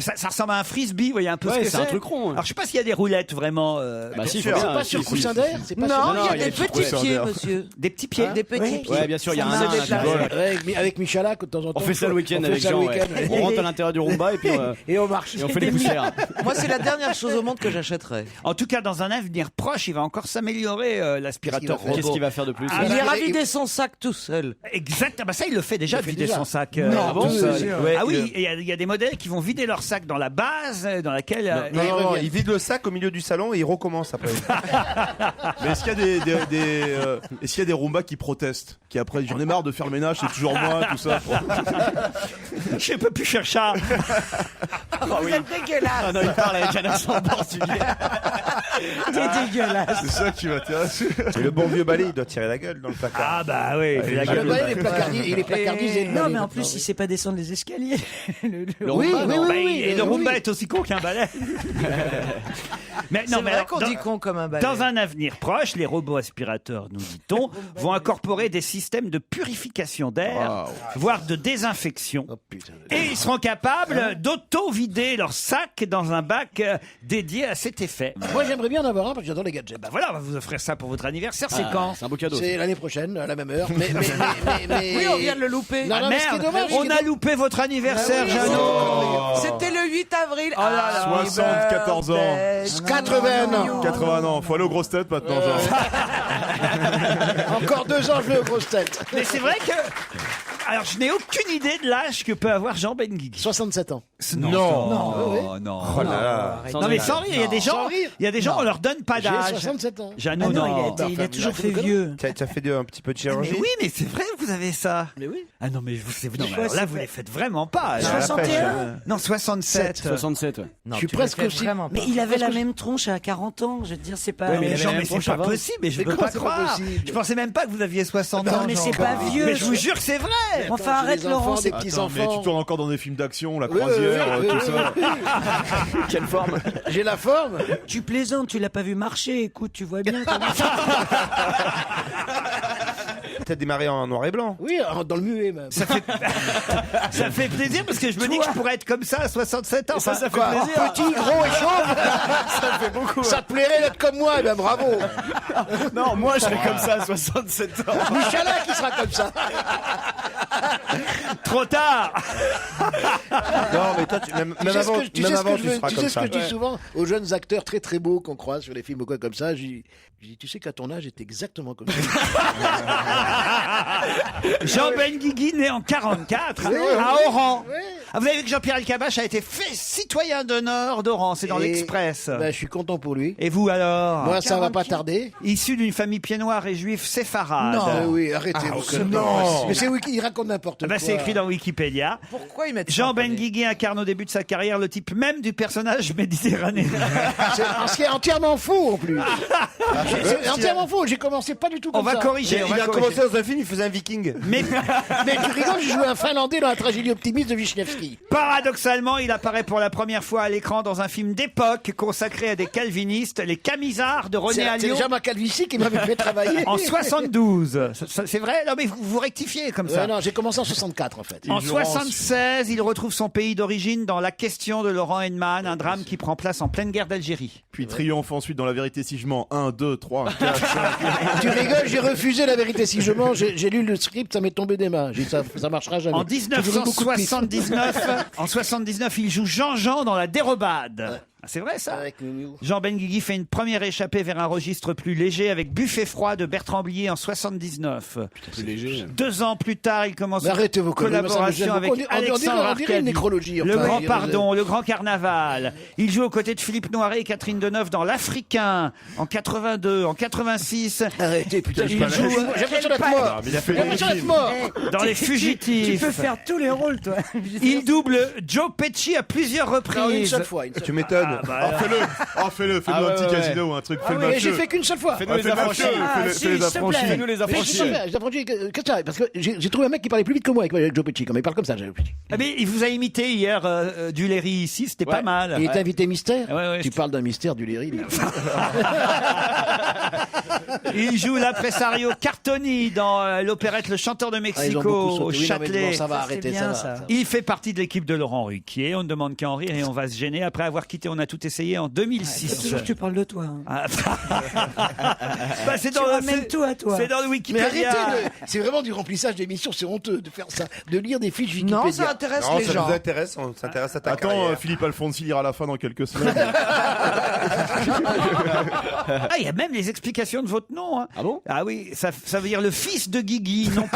ça ressemble à un frisbee, vous voyez un peu Ouais, ce que c'est un truc rond. Alors je sais pas s'il y a des roulettes vraiment. Bah si, sûr. faut C'est bien, pas si, sur si, coussin si. d'air. C'est pas Non, sur- il y a il y a des des petits trucs pieds, sur- monsieur. Des petits pieds. Des petits Ouais. pieds. Ouais, bien sûr, il y a Ça un marche. nain qui vole. Avec Michala, de temps en temps. On fait ça le week-end on fait avec ça le Jean, ouais. week-end. On rentre à l'intérieur du Roomba et puis Et on marche. et on fait les poussières. Moi, c'est la dernière chose au monde que j'achèterais. En tout cas, dans un avenir proche, il va encore s'améliorer l'aspirateur robot. Qu'est-ce qu'il va faire de plus? Ah, Il bah, ira il- vider son sac tout seul. Exact. Ah bah ça, il le fait déjà, Il de le fait vider déjà. son sac. Non, tout oui, seul. oui, Ouais, Ah oui, et il y a des modèles qui vont vider leur sac dans la base, dans laquelle. Non, il non, non, revient. il vide le sac au milieu du salon et il recommence après. Mais est-ce qu'il y a est-ce qu'il y a des Roomba qui protestent? Qui après, j'en ai marre de faire le ménage, c'est toujours moi, tout ça. Je peux plus faire ça. Vous êtes dégueulasse. Ah non, il parle avec un accent portugais. T'es dégueulasse. C'est ça qui m'intéresse. Et le bon vieux balai, il doit tirer la gueule dans le placard. Ah bah oui, il fait la Le gueule. balai, il est placardisé. le Non, balai, mais en maintenant, plus, oui. il sait pas descendre les escaliers. Le Oui, Roomba, oui, non. Bah, oui, et le oui. Roomba est aussi con qu'un balai. Mais C'est vrai alors, qu'on dit con comme un balai. dans un avenir proche, les robots aspirateurs, nous dit-on, vont incorporer des systèmes de purification d'air, voire de désinfection. Oh, putain. Et ils seront capables d'auto-vider leur sac dans un bac dédié à cet effet. Moi, j'aimerais bien en avoir un parce que j'adore les gadgets. Bah voilà, on va vous offrir ça pour votre anniversaire. C'est quand? C'est un beau cadeau. C'est l'année prochaine, à la même heure. Mais... Oui, on vient de le louper. Non, non, Ah, mais ce qui est merde, dommage, on a loupé votre anniversaire, Jeannot. C'était le 8 avril. Oh là là. 74 ans. 80 ans. 80 ans. Faut aller aux grosses têtes maintenant, genre. Encore 2 ans, je vais aux grosses têtes. Mais c'est vrai que... Alors, je n'ai aucune idée de l'âge que peut avoir Jean Benguigui. 67 ans. Non. Non. Oh là là. Non, mais sans rire, il y a des gens, Sans rire. il y a des gens, on leur donne pas J'ai d'âge. 67 ans. Jeannot, Ah non, non. il a toujours fait vieux. Tu as fait un petit peu de Ah, chirurgie. mais oui, mais c'est vrai que vous avez ça. Mais oui. Ah non, mais vous, non, mais quoi, alors là, c'est vous vrai les faites vraiment pas. là. 61. Non, 67. 67, ouais. Non, Je suis tu le presque fais aussi- vraiment pas. Mais il avait la même tronche à 40 ans. Je veux te dire, c'est pas. Ouais, mais il avait Jean, la mais même c'est tronche pas avant. possible, mais je Mais peux comment pas c'est pas croire. possible Je pensais même pas que vous aviez 60 ans. Non, mais Jean. c'est pas vieux. Mais je vous jure que c'est vrai. Enfin, J'ai arrête, des Laurent. enfants, c'est- des Attends, mais petits-enfants. tu tournes encore dans des films d'action, la Oui, croisière, oui, oui, tout oui, ça. oui. Quelle forme. J'ai la forme. Tu plaisantes, tu l'as pas vu marcher. Écoute, tu vois bien. comment- T'as démarré en noir et blanc. Oui, dans le muet même. Ça fait plaisir parce que je me dis que je pourrais être comme ça à 67 ans. Ça Enfin, fait Quoi, plaisir. petit, gros et chauve. Ça fait beaucoup. Ça te plairait d'être comme moi, eh ben bravo. Non, moi, je serais comme ça à 67 ans. Michalin qui sera comme ça. trop tard. Non, mais toi, même Tu sais ce avant, que- tu même sais ce que avant, je tu veux- seras tu comme sais ce ça. que je dis souvent aux jeunes acteurs très très beaux qu'on croise sur les films ou quoi comme ça. Je dis, tu sais qu'à ton âge, j'étais exactement comme ça. Jean Benguigui, né en 44, à Oran. Ah, vous avez vu que Jean-Pierre Elkabbach a été fait citoyen d'honneur d'Oran, c'est dans Et- l'Express. Ben, je suis content pour lui. Et vous alors? Moi, ça va pas tarder. Issu d'une famille pied-noir et juif séfarade. Non, oui, arrêtez vos conneries. non. Mais c'est il raconte n'importe Ah quoi. bah, c'est écrit dans Wikipédia. Pourquoi ils mettent ça Jean en premier Benguigui incarne au début de sa carrière le type même du personnage méditerranéen. Ce qui est entièrement faux en plus. C'est entièrement faux. J'ai commencé pas du tout On comme va ça. corriger. on Il va a corriger. commencé dans un film, il faisait un viking. Mais Mais tu rigoles, j'ai joué un Finlandais dans la tragédie optimiste de Wisniewski. paradoxalement, il apparaît pour la première fois à l'écran dans un film d'époque consacré à des calvinistes, Les Camisards de René C'est Alliot. déjà ma calvitie qui m'avait fait travailler. En 72. C'est vrai? Non, mais vous rectifiez comme ça. Non, j'ai commencé en 64 en fait. En 76, il retrouve son pays d'origine dans La question de Laurent Henman, un drame qui prend place en pleine guerre d'Algérie. Puis triomphe ensuite dans La vérité si je mens. 1, 2, 3, 4, 5. Tu rigoles, j'ai refusé la vérité si je mens. J'ai lu le script, ça m'est tombé des mains. J'ai dit, ça marchera jamais. En J'ai donné beaucoup de pistes. 1979, il joue Jean-Jean dans La Dérobade. Ah, c'est vrai ça? Avec Miu. Jean Benguigui fait une première échappée vers un registre plus léger avec Buffet froid de Bertrand Blier en 79. C'est léger. 2 ans plus tard, il commence Mais arrêtez vos une conneries, moi, ça me gêne collaboration avec beaucoup. On dirait Alexandre une Arcadi, nécrologie, Le enfin, Grand il- Pardon, Le Grand Carnaval. Il joue aux côtés de Philippe Noiret et Catherine Deneuve dans L'Africain en 82, en 86, Arrêtez, putain, Il j'ai pas joue- j'ai l'impression d'être mort. Mais il a fait J'ai l'impression d'être mort. dans Les Tu Fugitifs. peux faire tous les rôles, toi. Il double Joe Pesci à plusieurs Non, une reprises. seule fois. Une seule Tu m'étonnes. Fais-le. Fais-nous Ah un ouais, petit ouais. casino ou un truc. fois. Fais Ah le oui, mafieux. j'ai fait qu'une seule fois. Fais-nous les Fais le affranchis. mafieux. Ah, Fais si, les s'il te affranchis. plaît. Fais-nous les Mais affranchis. j'ai affranchi, qu'est-ce que ça parce que j'ai trouvé un mec qui parlait plus vite que moi avec Joe Pesci, comme il parle comme ça. Ah, mais il vous a imité hier Duléry ici, c'était pas mal. Il est invité mystère. Ouais, Tu parles d'un mystère du Léry. Il joue l'impresario Cartoni dans l'opérette Le Chanteur de Ils ont Mexico beaucoup au sauté. Oui, non, mais Châtelet. bon, ça va Ça, arrêter c'est bien, ça. ça. Il fait partie de l'équipe de Laurent Ruquier. On ne demande qu'à en rire et on va se gêner après avoir quitté On a tout essayé en 2006. Toujours que tu parles de toi. hein. Ah. Bah, c'est Tu ramènes tout à toi. C'est dans le Mais Wikipédia. arrêtez, c'est vraiment du remplissage d'émissions, c'est honteux de faire ça, de lire des fiches Wikipédia. Non, ça intéresse Non, les ça gens. nous intéresse, on s'intéresse à ta Attends, carrière. Philippe Alfonsi lira la fin dans quelques semaines. Ah, il y a même les explications de votre nom. Hein. Ah bon? Ah oui, ça veut dire le fils de Guigui. Non.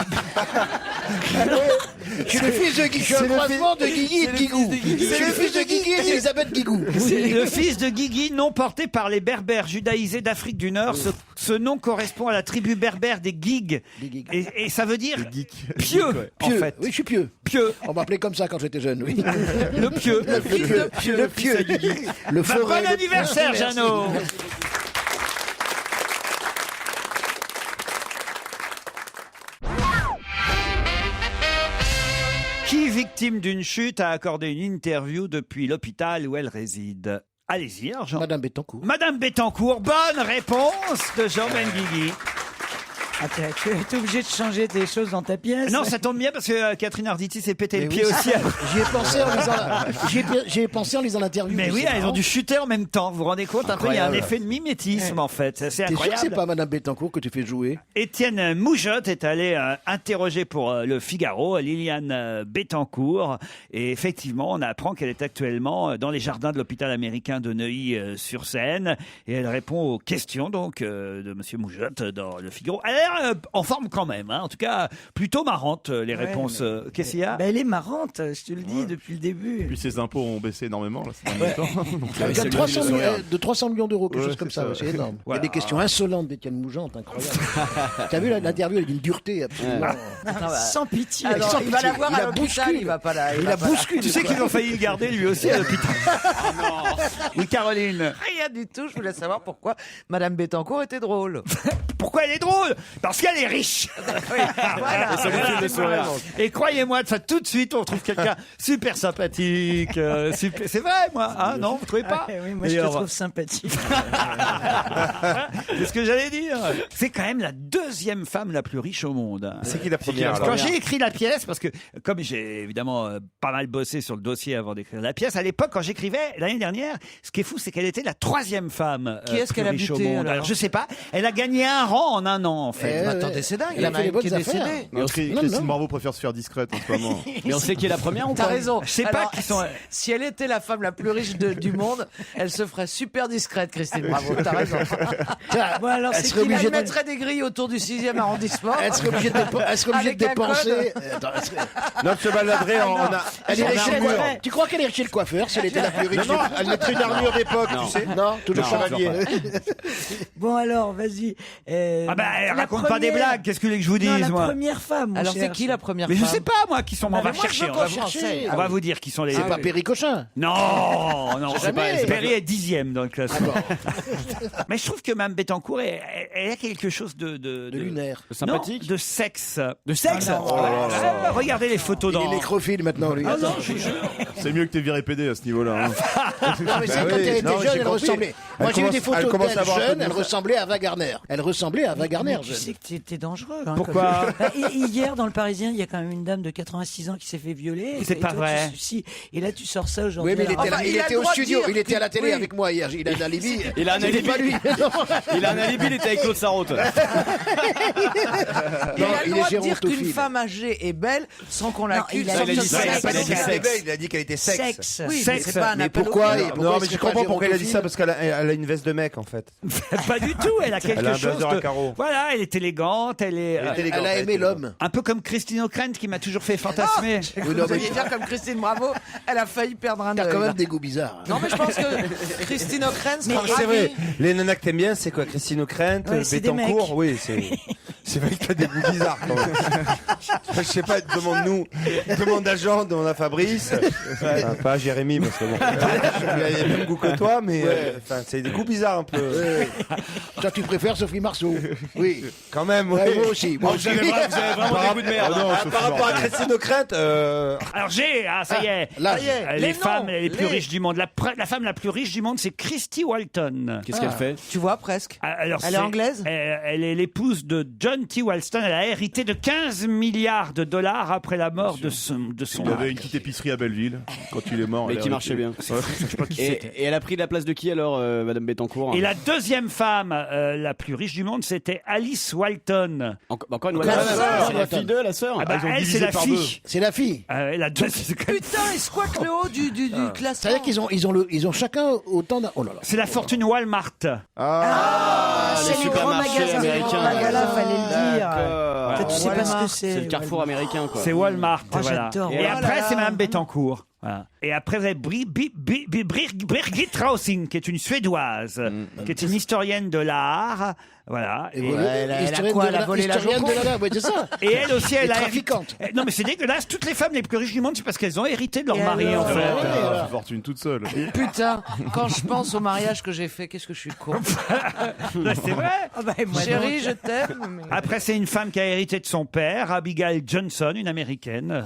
Je suis le fils de Guigui, je suis un croisement de Guigui et de Guigou. C'est le fils de Guigui et d'Elisabeth Guigou. C'est le fils de Guigui, nom porté par les berbères judaïsés d'Afrique du Nord. Ce nom correspond à la tribu berbère des Guigues. Et ça veut dire pieux, en Pieux. fait. Oui, je suis pieux. Pieux. On m'appelait comme ça quand j'étais jeune, oui. Le pieux. Le pieux. Le Bah, forêt. bon anniversaire, Jeannot. victime d'une chute a accordé une interview depuis l'hôpital où elle réside. Allez-y, Jean. Madame Bettencourt. Madame Bettencourt, bonne réponse de Jean Benguigui. Ah, tu es obligé de changer des choses dans ta pièce. Non, ça tombe bien parce que Catherine Arditi s'est pété le pied oui, au ciel. J'y ai pensé j'y ai pensé en lisant l'interview. Mais oui, elles ont dû chuter en même temps. Vous vous rendez compte un peu, il y a un effet de mimétisme en fait. C'est T'es sûr que incroyable. c'est pas Madame Bettencourt que tu fais jouer? Étienne Moujotte est allé interroger pour le Figaro Liliane Bettencourt. Et effectivement, on apprend qu'elle est actuellement dans les jardins de l'hôpital américain de Neuilly-sur-Seine. Et elle répond aux questions donc de Monsieur Moujotte dans le Figaro. Elle a l'air en forme quand même. Hein. En tout cas, plutôt marrante les réponses. Qu'est-ce qu'il y a? Elle est marrante, je te le dis depuis le début. Puis ses impôts ont baissé énormément là, ces derniers temps. Donc, Elle gagne 300 millions d'euros, quelque chose comme ça. ça. C'est énorme. Voilà. Il y a des questions insolentes d'Étienne Moujotte, incroyable. T'as vu l'interview avec une dureté absolument. Sans pitié. Alors, Sans il va pitié. la voir Il à la l'hôpital, bouscule. il va pas la... Il la bouscule. Tu sais qu'ils ont failli le garder lui aussi à l'hôpital. Oui, Caroline. Rien du tout, je voulais savoir pourquoi Madame Bettencourt était drôle. Pourquoi elle est drôle? Parce qu'elle est riche. Voilà. Et ça lui fait le sourire. Et croyez-moi, tout de suite, on trouve quelqu'un super sympathique. C'est vrai, moi. Hein, non, vous trouvez pas? Oui, moi je te D'ailleurs, trouve sympathique. c'est ce que j'allais dire. C'est quand même la deuxième femme la plus riche au monde. C'est qui la première Quand j'ai écrit la pièce, parce que comme j'ai évidemment pas mal bossé sur le dossier avant d'écrire la pièce, à l'époque, quand j'écrivais l'année dernière, ce qui est fou, c'est qu'elle était la troisième femme Qui est-ce plus qu'elle a riche au buté, monde. alors Je sais pas. Elle a gagné un rang en un an, en fait. Attendez, c'est dingue, il Elle y a en fait a les une qui est bonnes affaires. décédée. Non, Christine Bravo préfère se faire discrète en ce moment. Mais on sait qui est la première ou T'as pas? raison. Je sais pas Alors, qui sont- Si elle était la femme la plus riche du monde, elle se ferait super discrète, Christine Bravo. T'as raison. Bon, alors, Elle c'est serait qui obligée Elle de- mettrait des grilles autour du 6e arrondissement. Elle serait obligée de Avec un dépenser. code. Attends, Non, elle se baladerait en Elle irait chez le armure. coiffeur. Tu crois qu'elle irait chez le coiffeur si elle était la plus riche? Non, non, elle mettrait une armure d'époque, tu sais. Non, toujours Non, chevalier. Bon, alors, vas-y. Ah bah, elle La raconte pas des première- blagues. Qu'est-ce que vous voulez que je vous Non, dise, la moi? première femme. mon Alors c'est cher. qui la première Mais femme? je sais pas, moi, qui sont. On va mais moi, je chercher. veux On qu'on va, cherche. on va vous dire qui sont les. C'est pas Perry Cochin. Non, non, c'est Jamais. pas. Perry est 10e dans le classement. Mais je trouve que Mme Bettencourt, elle a quelque chose de lunaire. Sympathique. Non, de sexe. De sexe? Ah, non. Regardez les photos Il est dans. nécrophile maintenant, lui. Ah non, Attends. je vous jure. C'est mieux que t'es viré PD à ce niveau-là. Hein. Non, mais c'est Bah quand oui. elle était Non, mais jeune, j'ai elle compris. ressemblait. Elle Moi, j'ai vu commence- des elle photos commence d'elle à avoir un peu jeune, de elle moustache. ressemblait à Ava Gardner. Elle ressemblait à Ava Gardner. Tu sais que t'es dangereux. Hein, Pourquoi comme- Bah, hier, dans le Parisien, il y a quand même une dame de 86 ans qui s'est fait violer. C'est Et pas toi, vrai. Si. Et là, tu sors ça aujourd'hui. Oui, mais il alors- était, Enfin, il il a était le au droit de studio, dire il était à la télé oui. avec moi hier. Il a un alibi. Il a un C'était alibi. pas lui. Non. Il a un alibi, il était avec Claude Sarraute. Il a il le est droit de dire qu'une gérontophile. femme âgée est belle sans qu'on l'accuse. il a sans dit que ce sexe. soit Il a pas dit sexe. sexe. Il a dit qu'elle était sexe. Sexe. Oui, Sexe. mais c'est pas un Mais appel au pourquoi cœur. il- Non, mais serait je pas comprends pourquoi elle a dit gérontophile ça, parce qu'elle a une veste de mec, en fait. Pas du tout. Elle a quelque Elle a un chose blazer à de. carreaux. Voilà, elle est élégante. Elle est. Elle a aimé l'homme. Un peu comme Christine O'Krent qui m'a toujours fait fantasmer. Oui, non, Vous mais alliez dire comme Christine Bravo, elle a failli perdre un t'as œil. quand même des goûts bizarres. Non, mais je pense que Christine O'Krent sera C'est vrai, ravie. les nanas que t'aimes bien, c'est quoi? Christine O'Krent, Ouais, c'est des Bettencourt? mecs. Oui, c'est vrai que t'as des goûts bizarres, quand même. Je sais pas, demande-nous. Demande à Jean, demande à Fabrice. Enfin, pas à Jérémy, parce que bon. Il a le même goût que toi, mais enfin, c'est des goûts bizarres un peu. Toi, tu préfères Sophie Marceau. Oui. Quand même, Ouais, oui. moi aussi. Moi aussi. Vous avez vraiment des goûts de merde. Ah non, hein. Sophie Par rapport à Marceau. Christine O'Krent, Alors ça y est. Là, Ça y est, Les les femmes noms, les plus les- riches du monde. La femme la plus riche du monde, c'est Christy Walton. Qu'est-ce qu'elle fait? Tu vois, presque. Alors, Elle est anglaise Elle est l'épouse de John T. Walton. Elle a hérité de 15 milliards de dollars après la mort de son Il avait mari. une petite épicerie à Belleville quand il est mort. Mais elle qui a marchait hérité. bien. Et elle a pris la place de qui alors, Madame Bettencourt? Et la deuxième femme la plus riche du monde, c'était Alice Walton. Encore une La fois, sœur, c'est la fille de la sœur. Ah bah, ils ont elle, c'est divisé la par fille. C'est la fille. La deuxième- Putain, ils squattent le haut du classement. C'est-à-dire qu'ils ont chacun autant d'un. Oh là là. C'est la fortune Walmart. Ah, les c'est les grands supermarchés magasins. américains. Ah, voilà, fallait le dire. D'accord. Toi, tu sais pas ce que c'est. C'est le carrefour américain, quoi. C'est Walmart. Oh, voilà. j'adore. Et Oh après, là c'est là. Mme Bettencourt. Voilà. Et après, vous avez Birgit Rausing, qui est une Suédoise, qui est une historienne de l'art. Voilà. Et Et- voilà, elle a historienne quoi, de elle a volé la historienne de Joconde la- ouais, c'est ça. Et elle aussi, elle a trafiquante. hérité. Non, mais c'est dégueulasse. Toutes les femmes les plus riches du monde, c'est parce qu'elles ont hérité de leur Et mari, alors en fait. Ouais, Une fortune toute seule. Putain, quand je pense au mariage que j'ai fait, qu'est-ce que je suis con. Ouais, c'est vrai. Ah bah, moi, Chérie, donc. je t'aime. mais- Après, c'est une femme qui a hérité de son père, Abigail Johnson, une américaine.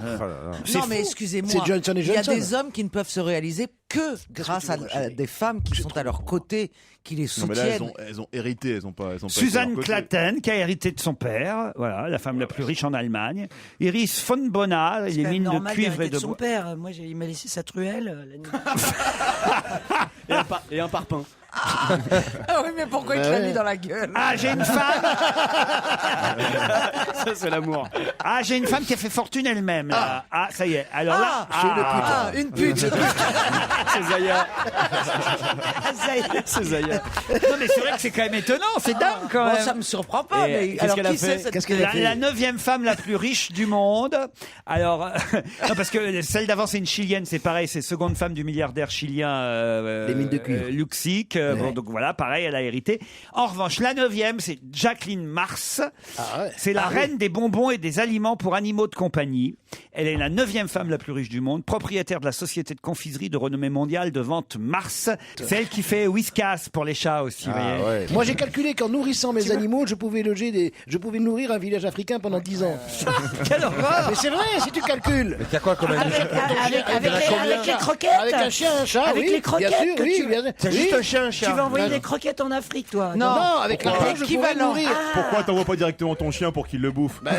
C'est Non, mais fou. excusez-moi. C'est Johnson et Il y a Johnson. des hommes qui ne peuvent se réaliser que grâce à des femmes qui sont à leur côté, qui les Non mais là soutiennent. elles ont hérité, elles ont pas été Suzanne de leur côté. Clatten, qui a hérité de son père, voilà, la femme la plus riche en Allemagne. Iris von Bona, C'est les quand même mines de normal cuivre d'arrêter et de son bois. père. Moi, il m'a laissé sa truelle. La nuit. Et un parpaing. Ah oui, mais pourquoi il te l'a mis dans la gueule? Ah, j'ai une femme. Ça, c'est l'amour. Ah, j'ai une femme qui a fait fortune elle-même. là. Ah, ça y est. Alors là, Une pute. C'est Zaya. C'est Zaya. non mais c'est vrai que c'est quand même étonnant, c'est dingue quand Bon, même. ça me surprend pas. Et Mais qu'est-ce alors qu'elle a qui fait c'est cette Qu'est-ce qu'elle a fait La 9e femme la plus riche du monde. Alors, non, parce que celle d'avant, c'est une Chilienne, c'est pareil, c'est seconde femme du milliardaire chilien Les mines de cuivre. Luxic. Bon, donc voilà, pareil, elle a hérité. En revanche, la 9e, c'est Jacqueline Mars. Ah ouais. C'est la reine des bonbons et des aliments pour animaux de compagnie. Elle est la 9e femme la plus riche du monde, propriétaire de la société de confiserie de renommée mondiale de vente Mars. C'est elle qui fait Whiskas pour les chats aussi. vous voyez. ouais. Moi, j'ai calculé qu'en nourrissant mes animaux, je pouvais nourrir un village africain pendant 10 ans. Quelle horreur. Mais c'est vrai, si tu calcules. T'as quoi comme animal? Avec les croquettes. Avec un chien, un chat, Avec oui, les croquettes bien sûr, que oui, tu- bien sûr. C'est Oui. juste un chien, un chat. Tu vas envoyer des croquettes en Afrique, toi. Non. Non, avec l'argent, je pourrais le Équivalent. nourrir. Pourquoi t'envoies pas directement ton chien pour qu'il le bouffe? Bah,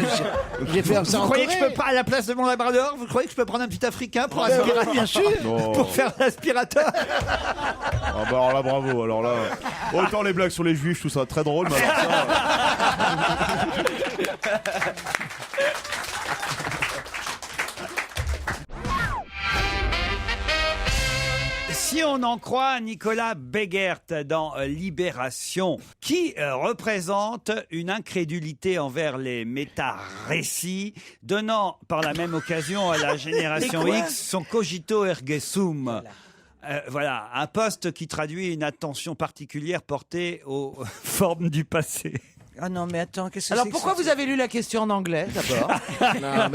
j'ai fait ça Vous en croyez que je Corée. peux pas, à la place de mon labrador, vous croyez que je peux prendre un petit africain pour, Bien sûr. Non. pour faire l'aspirateur? Ah bah alors là bravo, alors là. Autant les blagues sur les juifs, je trouve ça très drôle, mais alors ça. Si on en croit Nicolas Beggert dans Libération, qui représente une incrédulité envers les méta-récits, donnant par la même occasion à la génération Mais quoi X son cogito ergo sum. Voilà, un poste qui traduit une attention particulière portée aux formes du passé. Ah non, mais attends, qu'est-ce que Alors c'est que pourquoi ça vous avez lu la question en anglais d'abord?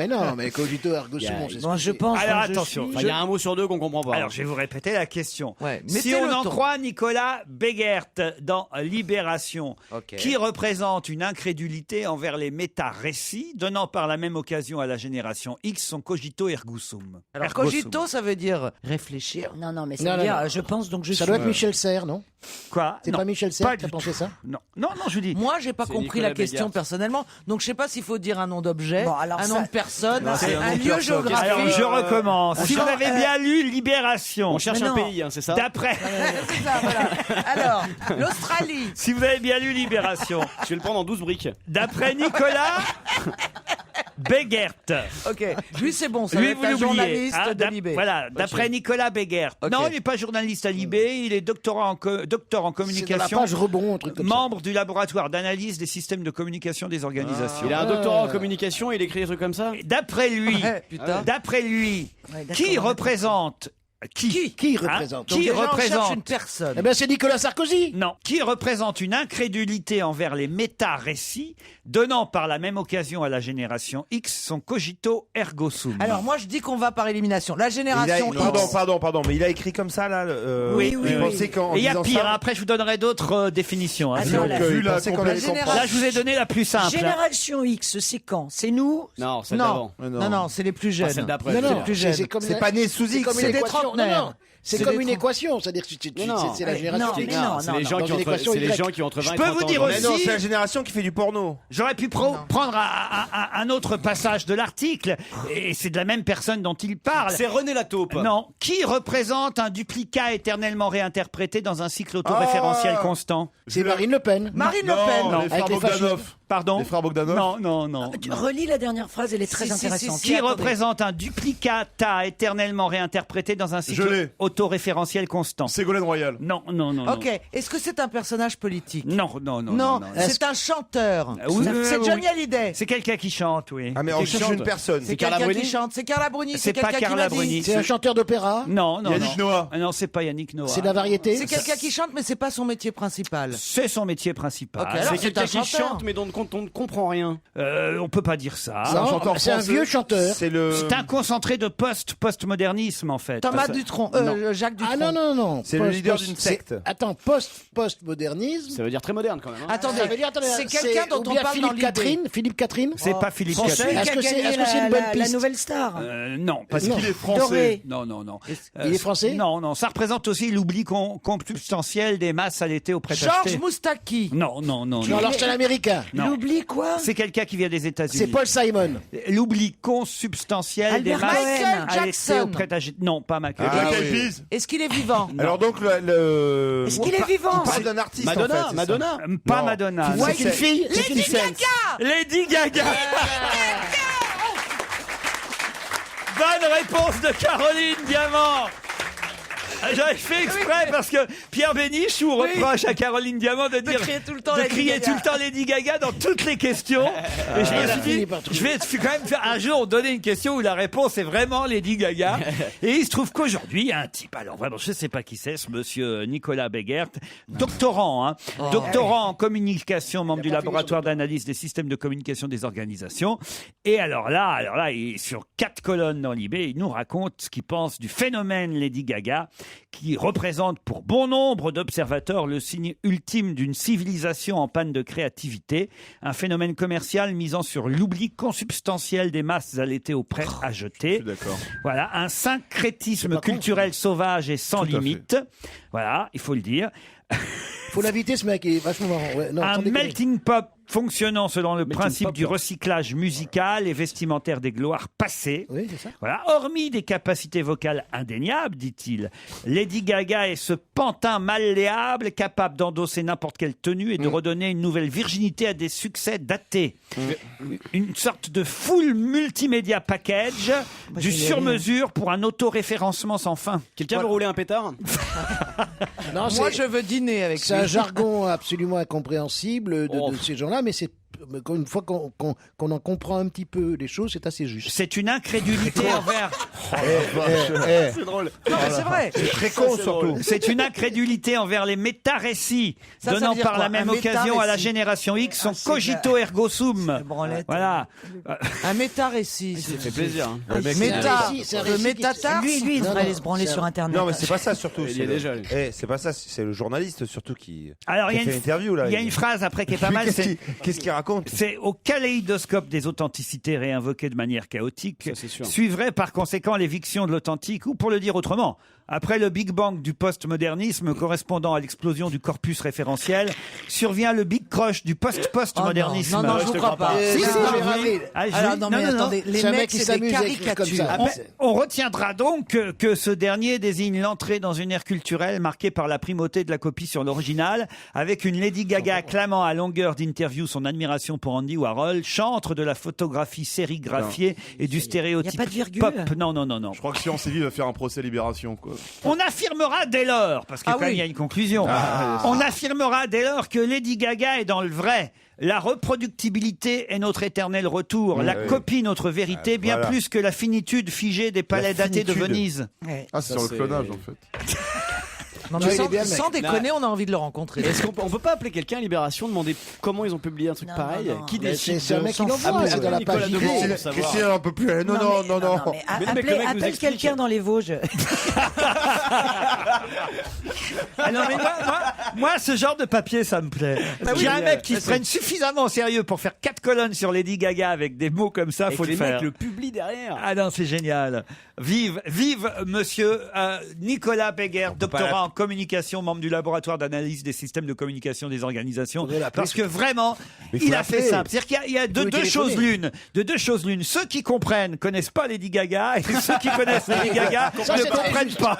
Non, mais cogito ergo sum, on sait ce Moi, que je c'est. pense. Alors quand je attention, suis- Il y a un mot sur deux qu'on comprend pas. Alors, je vais vous répéter la question. Ouais, Si mettez on le en ton. croit Nicolas Beggert dans Libération, Ok. qui représente une incrédulité envers les méta-récits, donnant par la même occasion à la génération X son cogito ergo sum. Alors Ergo sum. cogito, ça veut dire réfléchir. Non, non, mais ça Non, veut non, dire, non. je pense donc je Ça suis. doit être Michel Serres, non? Quoi? C'est Non, pas Michel Serres qui a du pensé tout. ça? Non, non, je vous dis. Moi, j'ai pas C'est compris Nicolas la question Beggert. personnellement, donc je sais pas s'il faut dire un nom d'objet, Bon, alors un ça- nom de personne, Non, c'est un nom un de lieu personne. géographique. Alors, je recommence. Si vous cherche- avez bien lu Libération, On cherche Mais un non. pays, hein, c'est ça? d'après... C'est ça, voilà. Alors, l'Australie. Si vous avez bien lu Libération, Je vais le prendre en 12 briques. d'après Nicolas Beggert. Ok, lui c'est bon, ça Lui, va vous être un l'oubliez. journaliste Ah, de Libé. Voilà, d'après Nicolas Beggert. Ok. Non, il n'est pas journaliste à Libé, il est docteur en C'est dans la communication, page rebond, un truc comme ça. membre du laboratoire d'analyse des systèmes de communication des organisations. Il a un doctorat en communication et il écrit des trucs comme ça? D'après lui, Ouais, putain. d'après lui, Ouais, d'accord, qui on a représente Qui Hein représente? Donc Qui déjà, on cherche représente une personne. Eh ben, c'est Nicolas Sarkozy. Non, qui représente une incrédulité envers les méta-récits, donnant par la même occasion à la génération X son cogito ergo sum. Alors moi je dis qu'on va par élimination. La génération X. Pardon, mais il a écrit comme ça là. Oui, oui, il oui. pensait qu'en Et il y a disant pire, ça- après je vous donnerai d'autres définitions. hein. Attends, Donc, là. il Vu la pensait qu'on allait complexité- comprendre. là, je vous ai donné la plus simple. Génération X, c'est quand? C'est nous? Non, celle Non, d'avant. non, c'est les plus jeunes. celle d'après. Non, c'est non, plus jeune. C'est pas né sous c'est X, comme c'est une des équation. trentenaires. Non, non, c'est C'est comme des une équation, c'est-à-dire que Non. c'est la Non, génération mais X. non, C'est les gens dans qui une ont équation c'est les Y. gens qui ont entre 20 Je et peux 30 vous ans. dire Donc, Mais non, aussi- c'est la génération qui fait du porno. J'aurais pu prendre un autre passage de l'article, et c'est de la même personne dont il parle. C'est René Lataupe. Non, qui représente un duplicat éternellement réinterprété dans un cycle autoréférentiel Ah. constant? C'est Marine Le Pen. Marine Le Non, Pen. les frères Avec les Bogdanov. Pardon? Les frères Bogdanov. Non. Tu relis la dernière phrase, elle est très Si, si, intéressante. si, Qui attendez. représente un duplicata éternellement réinterprété dans un un cycle Je l'ai. autoréférentiel constant. Ségolène Royal. Non. Ok, est-ce que c'est un personnage politique? Non. Non, c'est un chanteur. Oui, C'est oui, Johnny oui. Hallyday. C'est quelqu'un qui chante, oui. Ah, mais on cherche une personne. C'est Carla quelqu'un qui Bruni chante. C'est Carla Bruni. C'est pas quelqu'un qui Carla l'a dit. Bruni. C'est un chanteur d'opéra. Non. Yannick Noah. Ah non, c'est pas Yannick Noah. C'est de la variété. C'est quelqu'un qui chante, mais c'est pas son métier principal. C'est son métier principal. Ok, alors C'est c'est quelqu'un un qui chanteur. chante, mais dont on ne comprend rien. On peut pas dire ça. Non, c'est un vieux chanteur. C'est un concentré de postmodernisme en fait. Thomas Dutronc. Jacques Dutronc. Ah non. C'est le leader d'une c'est- secte. Attends, postmodernisme. Ça veut dire très moderne quand même. Hein. Attendez, Ça veut dire, attendez, c'est quelqu'un dont ou on bien parle dans Philippe Catherine. C'est pas Philippe Français Catherine. Est-ce que qui a c'est- gagné est-ce que c'est une bonne la piste nouvelle star. Non, pas Est-ce qu'il est français? Doré. Non. Il est français Non. Ça représente aussi l'oubli consubstantiel des masses à l'été au Georges prêt-à-acheter. Moustaki. Non. Non, alors c'est un américain. Non. L'oubli quoi? C'est quelqu'un qui vient des États-Unis. C'est Paul Simon. L'oubli consubstantiel Albert des masses Michael à l'été Jackson. au prêt-à-acheter. Non, pas Michael. Ah, Black oui. Eyed Peas. Est-ce qu'il est vivant? Alors donc le. Est-ce qu'il est vivant? Il parle d'un artiste. en fait, c'est ça. Madonna. Pas Non. Madonna. Ouais, c'est une fille. Lady Gaga. Lady Gaga. Bonne réponse de Caroline Diamant. J'avais fait exprès parce que Pierre Bénichou reproche à Caroline Diamant de dire crier tout le temps de Lady crier Gaga. tout le temps Lady Gaga dans toutes les questions. Et je me suis dit, je vais quand même faire un jour donner une question où la réponse est vraiment Lady Gaga. Et il se trouve qu'aujourd'hui, il y a un type, alors vraiment, je sais pas qui c'est, ce monsieur Nicolas Begert, doctorant, doctorant en communication, membre du laboratoire d'analyse des systèmes de communication des organisations. Et alors là, il est sur 4 colonnes dans Libé, il nous raconte ce qu'il pense du phénomène Lady Gaga, qui représente pour bon nombre d'observateurs le signe ultime d'une civilisation en panne de créativité, un phénomène commercial misant sur l'oubli consubstantiel des masses à l'été au prêt à jeter. Je suis d'accord. Voilà, un syncrétisme culturel sauvage et sans Tout à limite. Voilà, il faut le dire. Faut l'inviter, ce mec, il est vachement marrant. Ouais, non, Un sans déconner. melting pot fonctionnant selon le Melting principe pot, du recyclage musical et vestimentaire des gloires passées. Oui, c'est ça. Voilà, hormis des capacités vocales indéniables, dit-il, Lady Gaga est ce pantin malléable capable d'endosser n'importe quelle tenue et de redonner une nouvelle virginité à des succès datés. Une sorte de full multimédia package du sur-mesure pour un autoréférencement sans fin. Quelqu'un veut rouler un pétard? Non, Moi, je veux dîner avec c'est lui. un jargon absolument incompréhensible de ces gens-là, mais c'est une fois qu'on en comprend un petit peu les choses, c'est assez juste. C'est une incrédulité envers. C'est drôle. Non, mais c'est vrai. C'est très con surtout. C'est une incrédulité envers les méta-récits, Ça veut donnant dire par quoi, la même un occasion à la méta-récit? génération X son c'est cogito ergo sum. branlette. Voilà. Un méta-récit. Ça fait plaisir. Hein. Méta. c'est un Le récit qui- métatarse. Lui, il Non, devrait non, aller se branler c'est sur un- Internet. Non, mais c'est pas ça surtout. Il y c'est est le- déjà, lui. C'est pas ça, c'est le journaliste surtout qui. Alors, il y a fait une l'interview là. il y a une phrase après qui est pas mal. Qu'est-ce qu'il raconte? C'est au kaléidoscope des authenticités réinvoquées de manière chaotique, Ça, c'est sûr. suivrait par conséquent l'éviction de l'authentique, ou pour le dire autrement, après le Big Bang du postmodernisme correspondant à l'explosion du corpus référentiel, survient le Big Crush du post-postmodernisme. Oh non, je vous crois pas. Si, Ah, si, oui. Gérard Avril. Ah, je- Alors, non, mais attendez, les C'est un mec mecs, qui c'est des s'amuse à écrire comme ça. caricatures. On retiendra donc que ce dernier désigne l'entrée dans une ère culturelle marquée par la primauté de la copie sur l'original, avec une Lady Gaga acclamant à longueur d'interview son admiration pour Andy Warhol, chantre de la photographie sérigraphiée et du stéréotype Y a pas de virgule. pop. Non. Je crois que Science et Vie va faire un procès Libération, quoi. On affirmera dès lors, parce que Ah quand même, oui. il y a une conclusion, on affirmera dès lors que Lady Gaga est dans le vrai. La reproductibilité est notre éternel retour, la copie notre vérité, bien voilà. plus que la finitude figée des palais datés de finitude. Venise. Ouais. Ah, c'est Ça, sur c'est- le clonage, en fait. Non, Ouais, mais il est bien, le mec. sans déconner, on a envie de le rencontrer. Est-ce qu'on peut pas appeler quelqu'un à Libération, demander comment ils ont publié un truc Non, pareil? non, non. Qui Mais décide c'est un de- mec qui l'envoie, Appelez- c'est dans la appelez Nicolas page Demont Libé. pour savoir. Christine, on peut plus aller. Non. mais Mais le mec, le mec nous appelle explique. quelqu'un dans les Vosges. Ah non, mais moi, ce genre de papier, ça me plaît. J'ai un mec qui se prenne suffisamment au sérieux pour faire 4 colonnes sur Lady Gaga avec des mots comme ça, Et faut que le les faire. mecs le publient derrière. Ah non, c'est génial. Vive monsieur Nicolas Begert, doctorat en communication, membre du laboratoire d'analyse des systèmes de communication des organisations. Faudrait l'appeler. Parce que vraiment, Mais faut il a fait l'appeler. simple. C'est-à-dire qu'il y a de Faut deux téléphoner. choses l'une. De deux choses l'une. Ceux qui comprennent connaissent pas Lady Gaga et ceux qui connaissent Lady Gaga Ça, ne c'est très comprennent pas.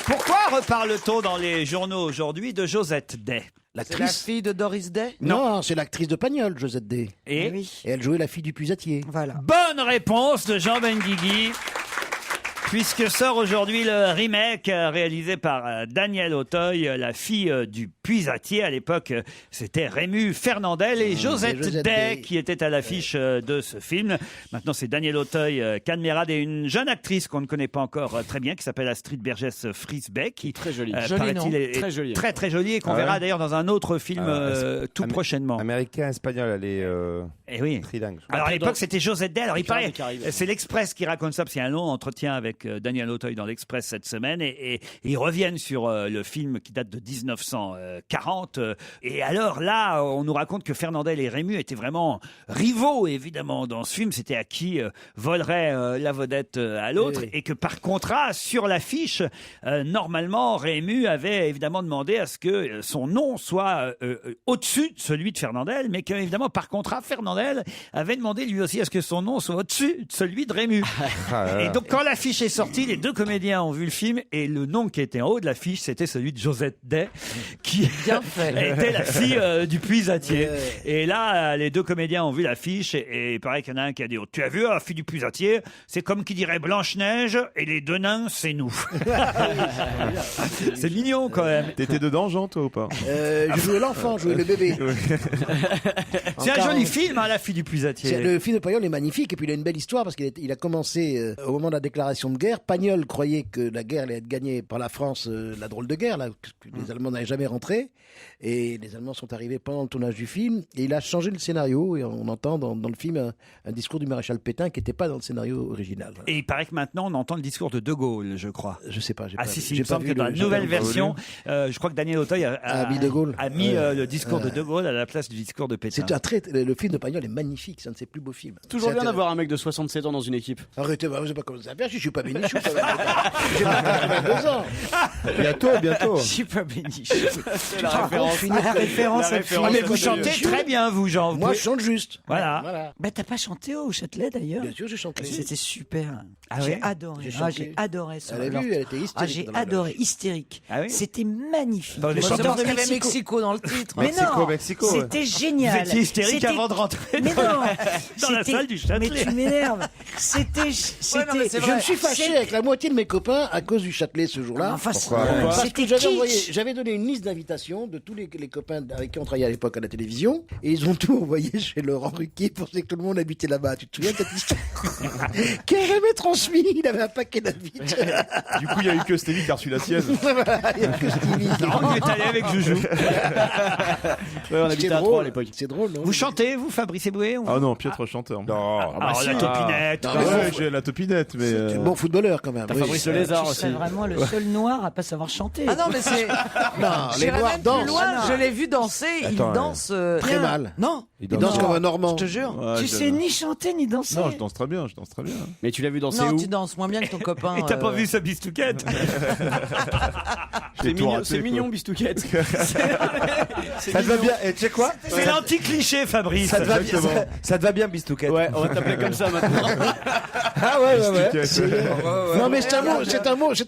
Pourquoi reparle-t-on dans les journaux aujourd'hui de Josette Day? C'est la fille de Doris Day? Non, c'est l'actrice de Pagnol, Josette Day. Et Et elle jouait la fille du puisatier. Voilà. bonne réponse de Jean Benguigui. Puisque sort aujourd'hui le remake réalisé par Daniel Auteuil, la fille du puisatier. À l'époque, c'était Rému Fernandel et Josette Day qui étaient à l'affiche de ce film. Maintenant, c'est Daniel Auteuil, Canmerade et une jeune actrice qu'on ne connaît pas encore très bien qui s'appelle Astrid Bergès-Frisbeck. Qui Très jolie. paraît-il, nom. est Très jolie. Très très jolie et qu'on verra d'ailleurs dans un autre film tout prochainement. Américain, espagnol, elle est Eh oui. trilingue. Alors à l'époque, c'était Josette Day. Alors il paraît, Caraïbes. c'est l'Express qui raconte ça, parce qu'il y a un long entretien avec Daniel Auteuil dans l'Express cette semaine, et ils reviennent sur le film qui date de 1940. Et alors là, on nous raconte que Fernandel et Rému étaient vraiment rivaux, évidemment, dans ce film. C'était à qui volerait la vedette à l'autre, et que par contrat, sur l'affiche, normalement, Rému avait évidemment demandé à ce que son nom soit au-dessus de celui de Fernandel, mais que évidemment, par contrat, Fernandel avait demandé lui aussi à ce que son nom soit au-dessus de celui de Rému. Et donc, quand l'affiche est sortie, les deux comédiens ont vu le film, et le nom qui était en haut de l'affiche, c'était celui de Josette Day, qui était la fille du puisatier. Et là, les deux comédiens ont vu l'affiche, et il paraît qu'il y en a un qui a dit: oh, tu as vu la fille du puisatier? C'est comme qui dirait Blanche-Neige, et les deux nains, c'est nous. C'est mignon quand même. T'étais dedans, Jean, toi, ou pas? Je jouais l'enfant, je jouais le bébé. C'est un joli film, hein, la fille du puisatier. Le film de Pagnol est magnifique, et puis il a une belle histoire parce qu'il a commencé au moment de la déclaration de guerre. Pagnol croyait que la guerre allait être gagnée par la France, la drôle de guerre, là, que les Allemands n'avaient jamais rentré, et les Allemands sont arrivés pendant le tournage du film, et il a changé le scénario, et on entend dans le film un discours du maréchal Pétain qui n'était pas dans le scénario original. Voilà. Et il paraît que maintenant on entend le discours de De Gaulle, je crois. Je sais pas. Il me semble que dans la nouvelle version, je crois que Daniel Auteuil a mis De Gaulle. A mis le discours de De Gaulle à la place du discours de Pétain. Le film de Pagnol est magnifique, c'est un de ses plus beaux films. Toujours bien d'avoir un mec de 67 ans dans une équipe. Arrêtez, je sais pas comment ça fait, je suis pas bénichou. J'ai pas 82 ans. Bientôt. Je suis pas bénichou. C'est la référence. La référence, elle Ah, mais vous chantez très bien, vous, Jean. Moi, je chante juste. Voilà. Bah, t'as pas chanté au Châtelet d'ailleurs? Bien sûr, j'ai chanté. C'était super. Ah J'ai ouais adoré. J'ai chanté. J'ai adoré ça. Elle a vu, elle était hystérique. J'ai dans la adoré, loge. hystérique. Ah oui C'était magnifique. Dans les Le chanteurs chanteur de Parce qu'il y avait Mexico. Mexico dans le titre. Mais non, Mexico, ouais. c'était Vous génial. étiez hystérique C'était- avant de rentrer Mais dans, non, dans la c'était- salle du Châtelet. Mais tu m'énerves. C'était, non, mais c'est Je me suis fâché avec la moitié de mes copains à cause du Châtelet ce jour-là. Enfin, Parce c'était que kitsch. j'avais donné une liste d'invitations de tous les copains avec qui on travaillait à l'époque à la télévision, et ils ont tout envoyé chez Laurent Ruquier pour que tout le monde habitait là-bas. Tu te souviens de cette histoire? Qui avait jamais transmis, il avait un paquet d'invites. Du coup, il y a eu que Stevie qui a reçu la sienne. Voilà, il y a que Stevie. Non, on est allé avec Joujou. Ouais, on habitait à 3 à l'époque. C'est drôle, non? Vous chantez, vous, Fabrice Eboué ou... Ah non, piètre chanteur. Non. Alors, la topinette. Non, Ah mais ouais, j'ai la topinette, mais. C'est un bon footballeur quand même. T'as Oui. Fabrice Le Lézard Tu aussi. serais vraiment le seul noir à pas savoir chanter. Ah non, mais c'est. Non, les J'irais Noirs même plus dansent. loin, je l'ai vu danser, il Attends, danse Très bien. mal. Non, Il danse comme un Normand. je te jure. Ouais, Tu j'aime. sais ni chanter ni danser. Non, je danse très bien, Mais tu l'as vu danser Non, où? tu danses moins bien que ton copain. Et t'as pas vu sa bistouquette? J'ai tout raté, C'est quoi. mignon, Bistouquette. Ça te va bien. Et tu sais quoi? C'est l'anti-cliché, Fabrice. Ça te va bien, Exactement. ça te va bien, Bistouquette. Ouais, on va t'appeler comme ça maintenant. Ah ouais. Non, mais c'est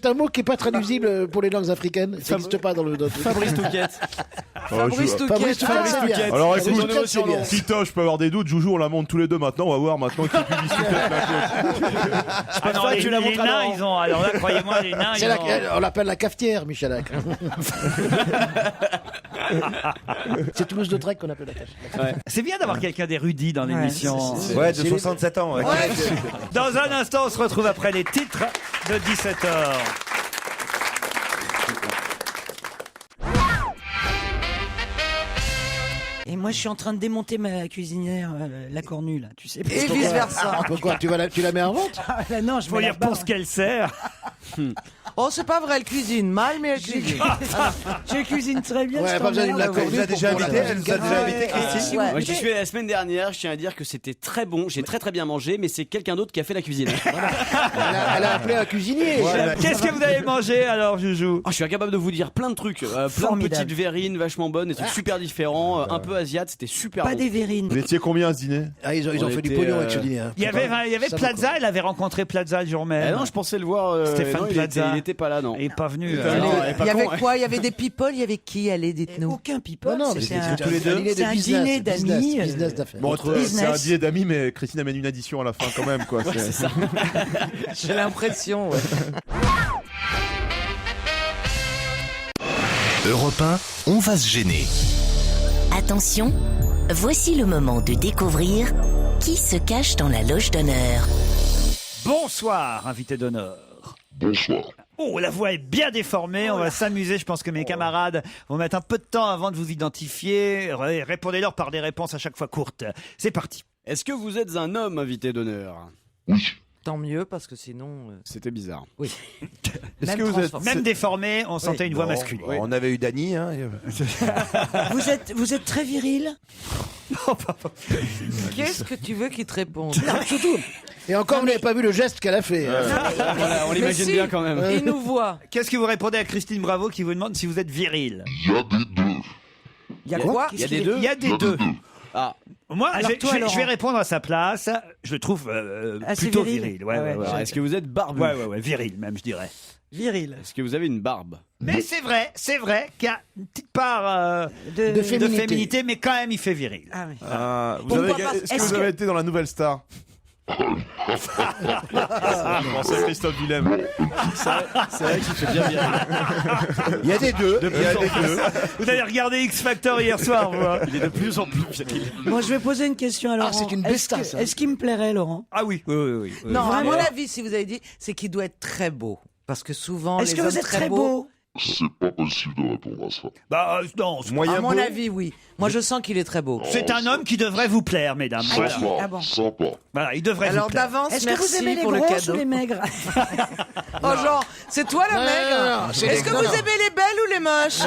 un mot qui est pas traduisible pour les langues africaines. Ça n'existe pas dans le. Fabrice Touquette. Fabrice Touquet. Fabrice Touquet, c'est bien. Alors C'est écoute, son nouveau surnom. Tito, je peux avoir des doutes. Joujou, on la monte tous les deux maintenant. On va voir maintenant qui est plus Bistouquette l'un Ah non, ça, les, tu la les montres à nains, Laurent. ils ont... Alors là, croyez-moi, les nains, C'est ils ont... on l'appelle la cafetière, Michalak. C'est Toulouse-Lautrec qu'on appelle la cafetière. C'est bien d'avoir quelqu'un d'érudit dans l'émission. Ouais, de 67 ans. Ouais. Dans un instant, on se retrouve après les titres de 17h. Et moi, je suis en train de démonter ma cuisinière, la cornue, là, tu sais. Et vice versa. Pourquoi tu la mets en vente? Ah, là, non, je Faut mets la lire pour barre. ce qu'elle sert. Oh, c'est pas vrai, elle cuisine mal, mais elle cuisine. Je cuisine très bien. Ouais, je pas besoin d'une t'emmerde. la Elle vous a déjà invité? Elle nous a déjà invité, Christine? Ouais. Moi, j'y suis allé la semaine dernière. Je tiens à dire que c'était très bon. J'ai très bien mangé, mais c'est quelqu'un d'autre qui a fait la cuisine. Elle a appelé un cuisinier. Qu'est-ce que vous avez mangé alors, Joujou? Oh, je suis incapable de vous dire plein de trucs. Plein de Formidable. petites verrines vachement bonnes, des trucs super différents, un peu asiates, c'était super Pas bon. des verrines. Vous étiez combien à ce dîner? Ah, ils ont On fait du était, pognon avec ce dîner. hein. Il y avait Ça Plaza, va, elle avait rencontré Plaza le jour même. Ah non, je pensais le voir. Stéphane non, Plaza. il était pas là, non. Il est pas venu. Il Il y avait quoi? Il y avait des people, il y avait qui? Allez, dites-nous. Aucun people. Non, mais c'était c'est un tous les deux. c'est un dîner d'amis. Business d'affaires. Bon, Business. c'est un dîner d'amis, mais Christine amène une addition à la fin quand même, quoi. C'est ça. J'ai l'impression, ouais. Europe 1, on va se gêner. Attention, voici le moment de découvrir qui se cache dans la loge d'honneur. Bonsoir, invité d'honneur. Bonsoir. Oh, la voix est bien déformée. On va s'amuser. Je pense que mes camarades vont mettre un peu de temps avant de vous identifier. Répondez-leur par des réponses à chaque fois courtes. C'est parti. Est-ce que vous êtes un homme invité d'honneur? Oui. Tant mieux, parce que sinon... C'était bizarre. Oui. Est-ce Même que vous êtes transformé. Même déformé, on sentait une voix masculine. On avait eu Dany. Hein. Vous êtes très viril. Qu'est-ce que tu veux qu'il te réponde? Non, surtout. Et encore, vous n'avez pas vu le geste qu'elle a fait. Voilà, on Mais l'imagine si, bien quand même. Il nous voit. Qu'est-ce que vous répondez à Christine Bravo qui vous demande si vous êtes viril? Il y a des deux. Il y a quoi? Il y a des deux. Il y a des deux. Ah, Moi, Alors je toi, vais Laurent. répondre à sa place. Je le trouve Assez plutôt viril. viril. Ouais, Ah ouais. ouais, ouais. alors, est-ce que vous êtes barbu? Ouais, viril même, je dirais. Viril. Est-ce que vous avez une barbe? Mais c'est vrai qu'il y a une petite part De féminité, mais quand même, il fait viril. Ah oui. Est-ce que vous avez été dans la Nouvelle Star? Je pensais à Christophe Willem. C'est vrai qu'il fait bien bien. Il y a des deux. Il y a des deux. Vous avez regardé X Factor hier soir, vous, hein? Il est de plus en plus viril. Moi, je vais poser une question à Laurent. c'est une Est-ce besta, que- ça. Est-ce qu'il me plairait, Laurent? Ah oui. Non, à Vraiment mon avis, si vous avez dit, c'est qu'il doit être très beau. Parce que souvent, Est-ce les que hommes vous êtes très beau? C'est pas possible de répondre à ça. Bah non, Moyen À mon beau. avis, oui. Moi, je sens qu'il est très beau. c'est un homme qui devrait vous plaire, mesdames. Voilà, Sympa, Ah bon. sympa. voilà il devrait Alors vous plaire. d'avance, Est-ce que vous merci aimez les pour le grosses ou cadeau. les maigres? Oh genre, c'est toi le Non, maigre. non, non, c'est Est-ce que non, vous non. aimez les belles ou les moches?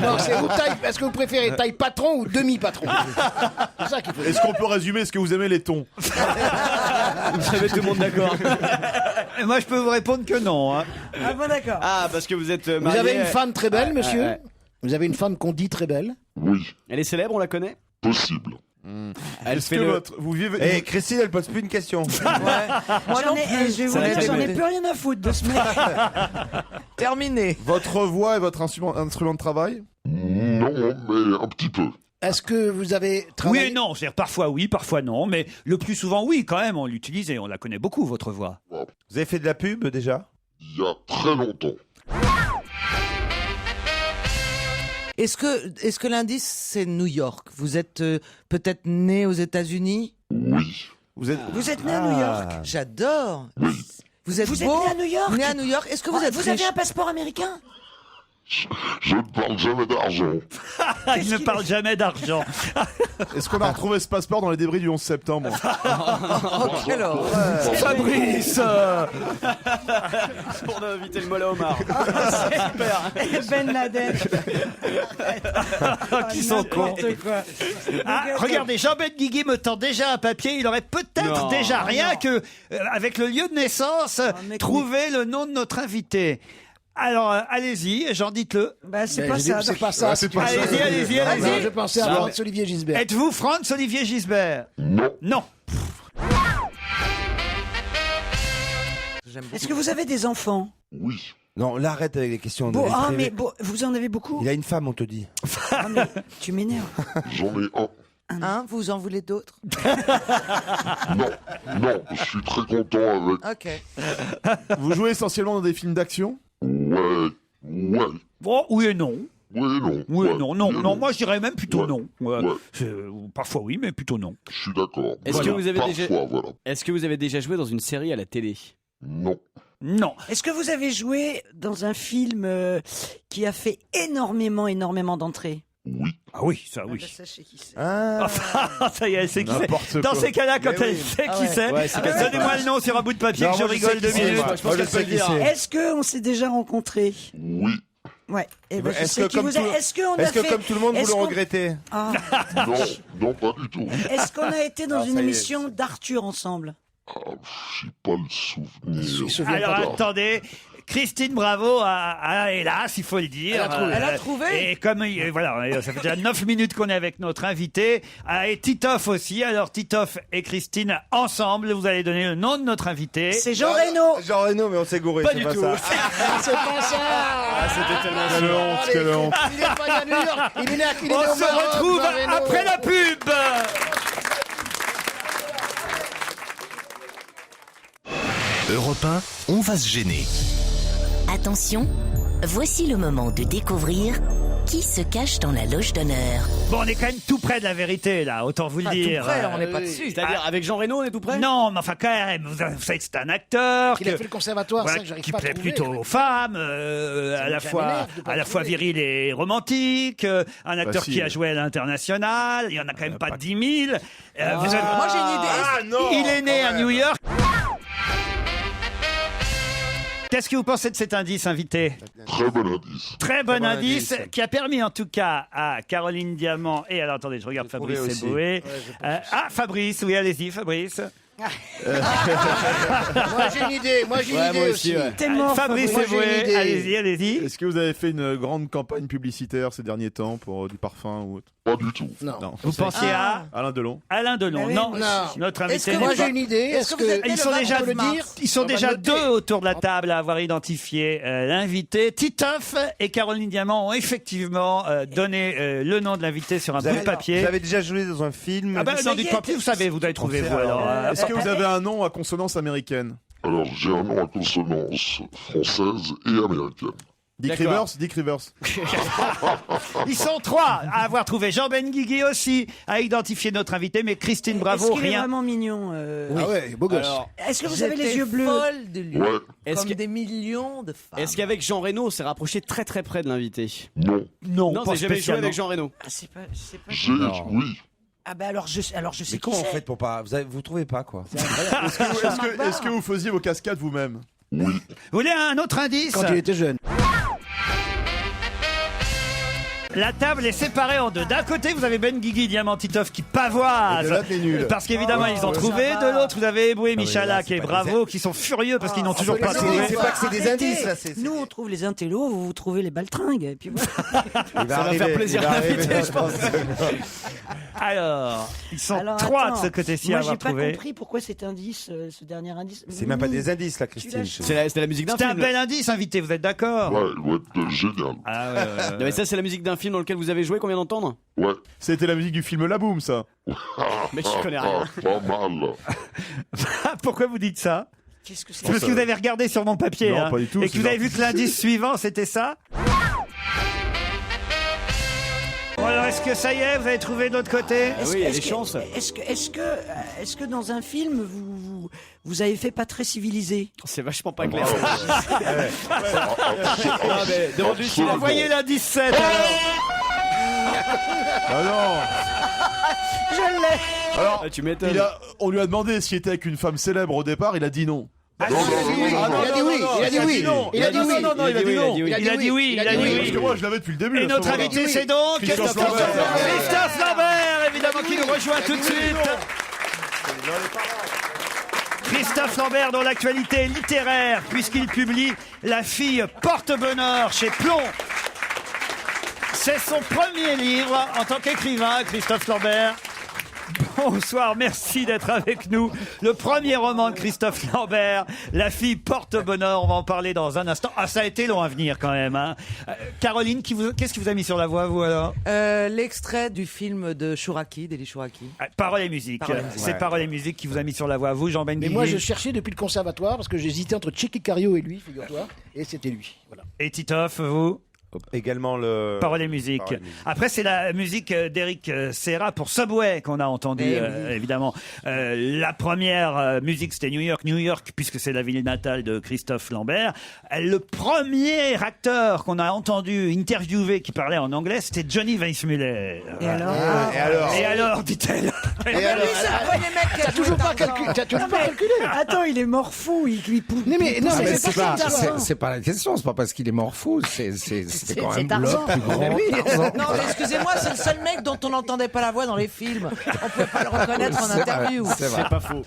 Non, c'est ou taille. Est-ce que vous préférez taille patron ou demi-patron? C'est ça qu'il faut. Est-ce qu'on peut résumer? Est-ce que vous aimez les tons? Vous savez tout le monde d'accord. Et moi, je peux vous répondre que non. Hein. Ah bon, d'accord. Ah, parce que vous êtes Vous marié. avez une femme très belle, monsieur? ouais. Vous avez une femme qu'on dit très belle? Oui, Elle est célèbre, on la connaît? possible. Elle Est-ce fait que le. vous vivez... Eh, Christine, elle pose plus une question. Moi J'en non ai, plus. je vais vous Ça dire, va j'en ai être- plus rien à foutre de ce mec. Terminé. Votre voix est votre instrument de travail? Non, mais un petit peu. Est-ce que vous avez Oui travaillé? et non, c'est-à-dire parfois oui, parfois non, mais le plus souvent oui quand même, on l'utilise et on la connaît beaucoup, votre voix. Vous avez fait de la pub déjà? Il y a très longtemps. Est-ce que l'indice c'est New York? Vous êtes peut-être né aux États-Unis? Oui. Vous êtes... Vous êtes né à New York. J'adore. Vous êtes Vous êtes beau. né à New York. Né à New York. Est-ce que vous êtes Vous avez riche? un passeport américain? Je ne parle jamais d'argent. Il ne parle jamais d'argent. Est-ce qu'on a retrouvé ce passeport dans les débris du 11 septembre? Oh, quelle horreur. Fabrice On a invité le Mollah Omar. Ben Laden. Qui sont cons. N'importe quoi. Ah, regardez, Jean-Ben Guigui me tend déjà un papier. Il aurait peut-être Non. déjà rien que, avec le lieu de naissance, mec, trouvé le nom de notre invité. Alors, allez-y, Jean, dites-le. Bah, c'est Ben, pas j'ai dit, ça. c'est pas ça. c'est pas ça. Allez-y, allez-y, Non, allez-y. je pensais à Franz-Olivier Gisbert. Êtes-vous Franz-Olivier Gisbert? Non. Non. J'aime beaucoup. Est-ce que vous avez des enfants? Oui. Non, là, arrête avec les questions. Bon, de vie ah, privée. mais bon, vous en avez beaucoup? Il a une femme, on te dit. Ah, mais tu m'énerves. J'en ai un. Hein, vous en voulez d'autres? Non, non, je suis très content avec. Ok. Vous jouez essentiellement dans des films d'action? Ouais, ouais, Bon, oui et non. oui et non. Oui et Ouais, non. Non, oui et non, moi je dirais même plutôt Ouais. non. Ouais. Ouais. Parfois oui, mais plutôt non. Je suis d'accord. Est-ce que vous avez déjà- Parfois, voilà. Est-ce que vous avez déjà joué dans une série à la télé? Non. Non. Est-ce que vous avez joué dans un film qui a fait énormément d'entrées? Oui. Ah oui, ça oui. Ah, bah, sachez qui c'est. Ah, Ça y est, elle sait qui c'est. N'importe Dans quoi. ces cas-là, quand Mais elle oui. sait Ah qui ouais. c'est, Ouais, c'est quelqu'un. donnez-moi le nom sur un bout de papier Non, que je moi, je sais rigole qui 2 c'est, minutes. moi. Je pense Moi, je qu'elle sais peut qui le dire. c'est. Est-ce qu'on s'est déjà rencontrés? Oui. Ouais. Eh ben, je Est-ce sais que qui comme vous a- tout- Est-ce qu'on a Est-ce que fait- comme tout le monde, vous est-ce le qu'on- regrettez? Ah. Non, non, pas du tout. Est-ce qu'on a été dans Ah, une ça y est. émission d'Arthur ensemble? Ah, j'ai pas le souvenir. Il se souvient Alors pas. attendez, Christine Bravo a hélas, il faut le dire. Elle a trouvé. Et comme, voilà, ça fait déjà 9 minutes qu'on est avec notre invité. Et Titoff aussi. Alors, Titoff et Christine, ensemble, vous allez donner le nom de notre invité. C'est Jean Reno. Jean Reno, mais on s'est gouré. Pas c'est du pas tout. ça. C'est pas ça. Ah, c'était tellement Quelle honte, quelle honte. Il est pas à New York. Il est né On au se Maroc, retrouve Jean Reno. après la pub. Europe 1, on va se gêner. Attention, voici le moment de découvrir qui se cache dans la loge d'honneur. Bon, on est quand même tout près de la vérité, là, autant vous le dire. Tout près, on n'est pas dessus. C'est-à-dire, avec Jean Reno, on est tout près? Non, mais enfin, quand même, vous savez que c'est un acteur. Il a fait le conservatoire, Voilà, ça que j'arrive qui pas à plaît trouver. plutôt aux femmes, à la ça fois, m'énerve de pas à la fois trouver. viril et romantique, un acteur Facile. qui a joué à l'international. Il y en a quand même pas 10 000. Vous avez- Moi, j'ai une idée. Ah non. Il est né à New York. Qu'est-ce que vous pensez de cet indice, invité? Très bon indice. Très bon bon indice, indice. qui a permis en tout cas à Caroline Diamant et alors attendez, je regarde J'ai trouvé Fabrice aussi. Eboué. Fabrice, oui, allez-y, Fabrice. Moi j'ai une idée. Moi j'ai une Ouais, idée moi aussi. aussi, ouais. T'es mort. Fabrice Moi, j'ai une Eboué, idée. allez-y, allez-y. Est-ce que vous avez fait une grande campagne publicitaire ces derniers temps pour du parfum ou autre? Pas du tout. Non. Non. Vous pensiez à Alain Delon. Alain Delon? Ah oui, non, moi aussi. notre Est-ce invité que n'est Moi pas- j'ai une idée. Est-ce que vous êtes Ils né sont le déjà 29 mars? ils sont On va déjà noter. deux autour de la table à avoir identifié l'invité. Titoff et Caroline Diamant ont effectivement donné le nom de l'invité sur un bout de papier. Vous avez déjà joué dans un film. Ah ben Ça non, y dites est, pas plus, vous savez, vous avez trouvé vous alors. Est-ce que vous avez un nom à consonance américaine? Alors, j'ai un nom à consonance française et américaine. Dick D'accord. Rivers? Dick Rivers. Ils sont trois à avoir trouvé. Jean Benguigui aussi a identifié notre invité, mais Christine Est-ce Bravo, qu'il est rien. vraiment mignon Ah ouais, beau gosse. Alors, Est-ce que vous avez les J'étais yeux bleus? folle de lui. Ouais. Est-ce Comme que- des millions de femmes. est-ce qu'avec Jean Reno, on s'est rapproché très très près de l'invité? Non. Non, Non, pas c'est jamais joué spécialement. avec Jean Reno. Ah, c'est pas. J'ai, oui. Ah bah alors je sais Mais qui comment vous c'est. faites pour pas. Vous trouvez pas quoi? Est-ce que vous faisiez vos cascades vous-même? Vous voulez un autre indice? Quand il était jeune. La table est séparée en deux. D'un côté, vous avez Benguigui, Diamant, Titoff qui pavoisent. Et de l'autre, les nuls. Parce qu'évidemment, ils ont trouvé. De l'autre, vous avez Eboué, Michalak là, et c'est pas Bravo qui sont furieux parce qu'ils n'ont toujours pas trouvé. C'est pas que c'est des Arrêtez. indices là. Nous on trouve les intellos, vous trouvez les baltringues. Et puis voilà. Il Ça va faire plaisir à l'invité, je pense. Alors, ils sont Alors, trois attends. de ce côté-ci à Moi j'ai avoir pas trouvé. compris pourquoi cet indice, ce dernier indice. C'est même pas des indices là, Christine. C'était la musique d'un C'était un film. bel indice, invité, vous êtes d'accord? Ouais, il doit être génial. Ah ouais, ouais, Non, mais ça, c'est la musique d'un film dans lequel vous avez joué qu'on vient d'entendre? Ouais. C'était la musique du film La Boum, ça. Mais je connais rien. Pas mal. Pourquoi vous dites ça? Qu'est-ce que c'est? C'est parce que vous avez regardé sur mon papier Non, hein, pas du tout, et que c'est vous avez genre- vu que l'indice suivant c'était ça. Bon alors est-ce que ça y est, vous avez trouvé de l'autre côté? Ah oui, il y a des Est-ce que- chances. Est-ce que dans un film vous avez fait pas très civilisé? C'est vachement pas clair. Ah, Non, mais demande-lui s'il a Envoyez l'indice 7 alors. Ah non. Je l'ai. Alors, Ah, tu m'étonnes. on lui a demandé s'il était avec une femme célèbre au départ, il a dit non. Non, non, non, non, non. Il a dit oui. Il a dit oui. Il a dit oui. Non, il a dit non. Il a dit oui, il a dit Parce oui. que moi, je l'avais depuis le début. Et à ce notre moment-là. invité c'est donc Christophe Lambert. Christophe Lambert, évidemment qui nous rejoint tout de suite. Christophe Lambert dans l'actualité littéraire puisqu'il publie La fille porte-bonheur chez Plomb. C'est son premier livre en tant qu'écrivain, Christophe Lambert. Bonsoir, merci d'être avec nous. Le premier roman de Christophe Lambert, La fille porte-bonheur, on va en parler dans un instant. Ah, ça a été long à venir quand même. Hein. Caroline, qu'est-ce qui vous a mis sur la voie, vous alors? L'extrait du film de Chouraki, d'Elie Chouraki. Paroles et musique. Paroles et musique. C'est Paroles et musique qui vous a mis sur la voie. Vous, Jean Mais Benguigui. moi je cherchais depuis le conservatoire parce que j'hésitais entre Tchéky Cario et lui, figure-toi. Et c'était lui. Voilà. Et Titoff, vous? Également le. Paroles et musique. Paroles et musique. Après, c'est la musique d'Eric Serra pour Subway qu'on a entendu, Eh oui. évidemment. La première musique, c'était New York, puisque c'est la ville natale de Christophe Lambert. Le premier acteur qu'on a entendu interviewer qui parlait en anglais, c'était Johnny Weissmuller. Et alors? Et alors, dit-elle. Et alors, t'as toujours pas calculé. T'as toujours pas calculé. Attends, il est mort fou, il pousse. Non mais non, Ah, mais mais c'est pas, c'est pas la question, c'est pas parce qu'il est mort fou, c'est quand même Tarzan. le plus grand Tarzan. Non, mais excusez-moi, c'est le seul mec dont on n'entendait pas la voix dans les films. On peut pas le reconnaître en C'est vrai, interview. c'est vrai. C'est pas faux.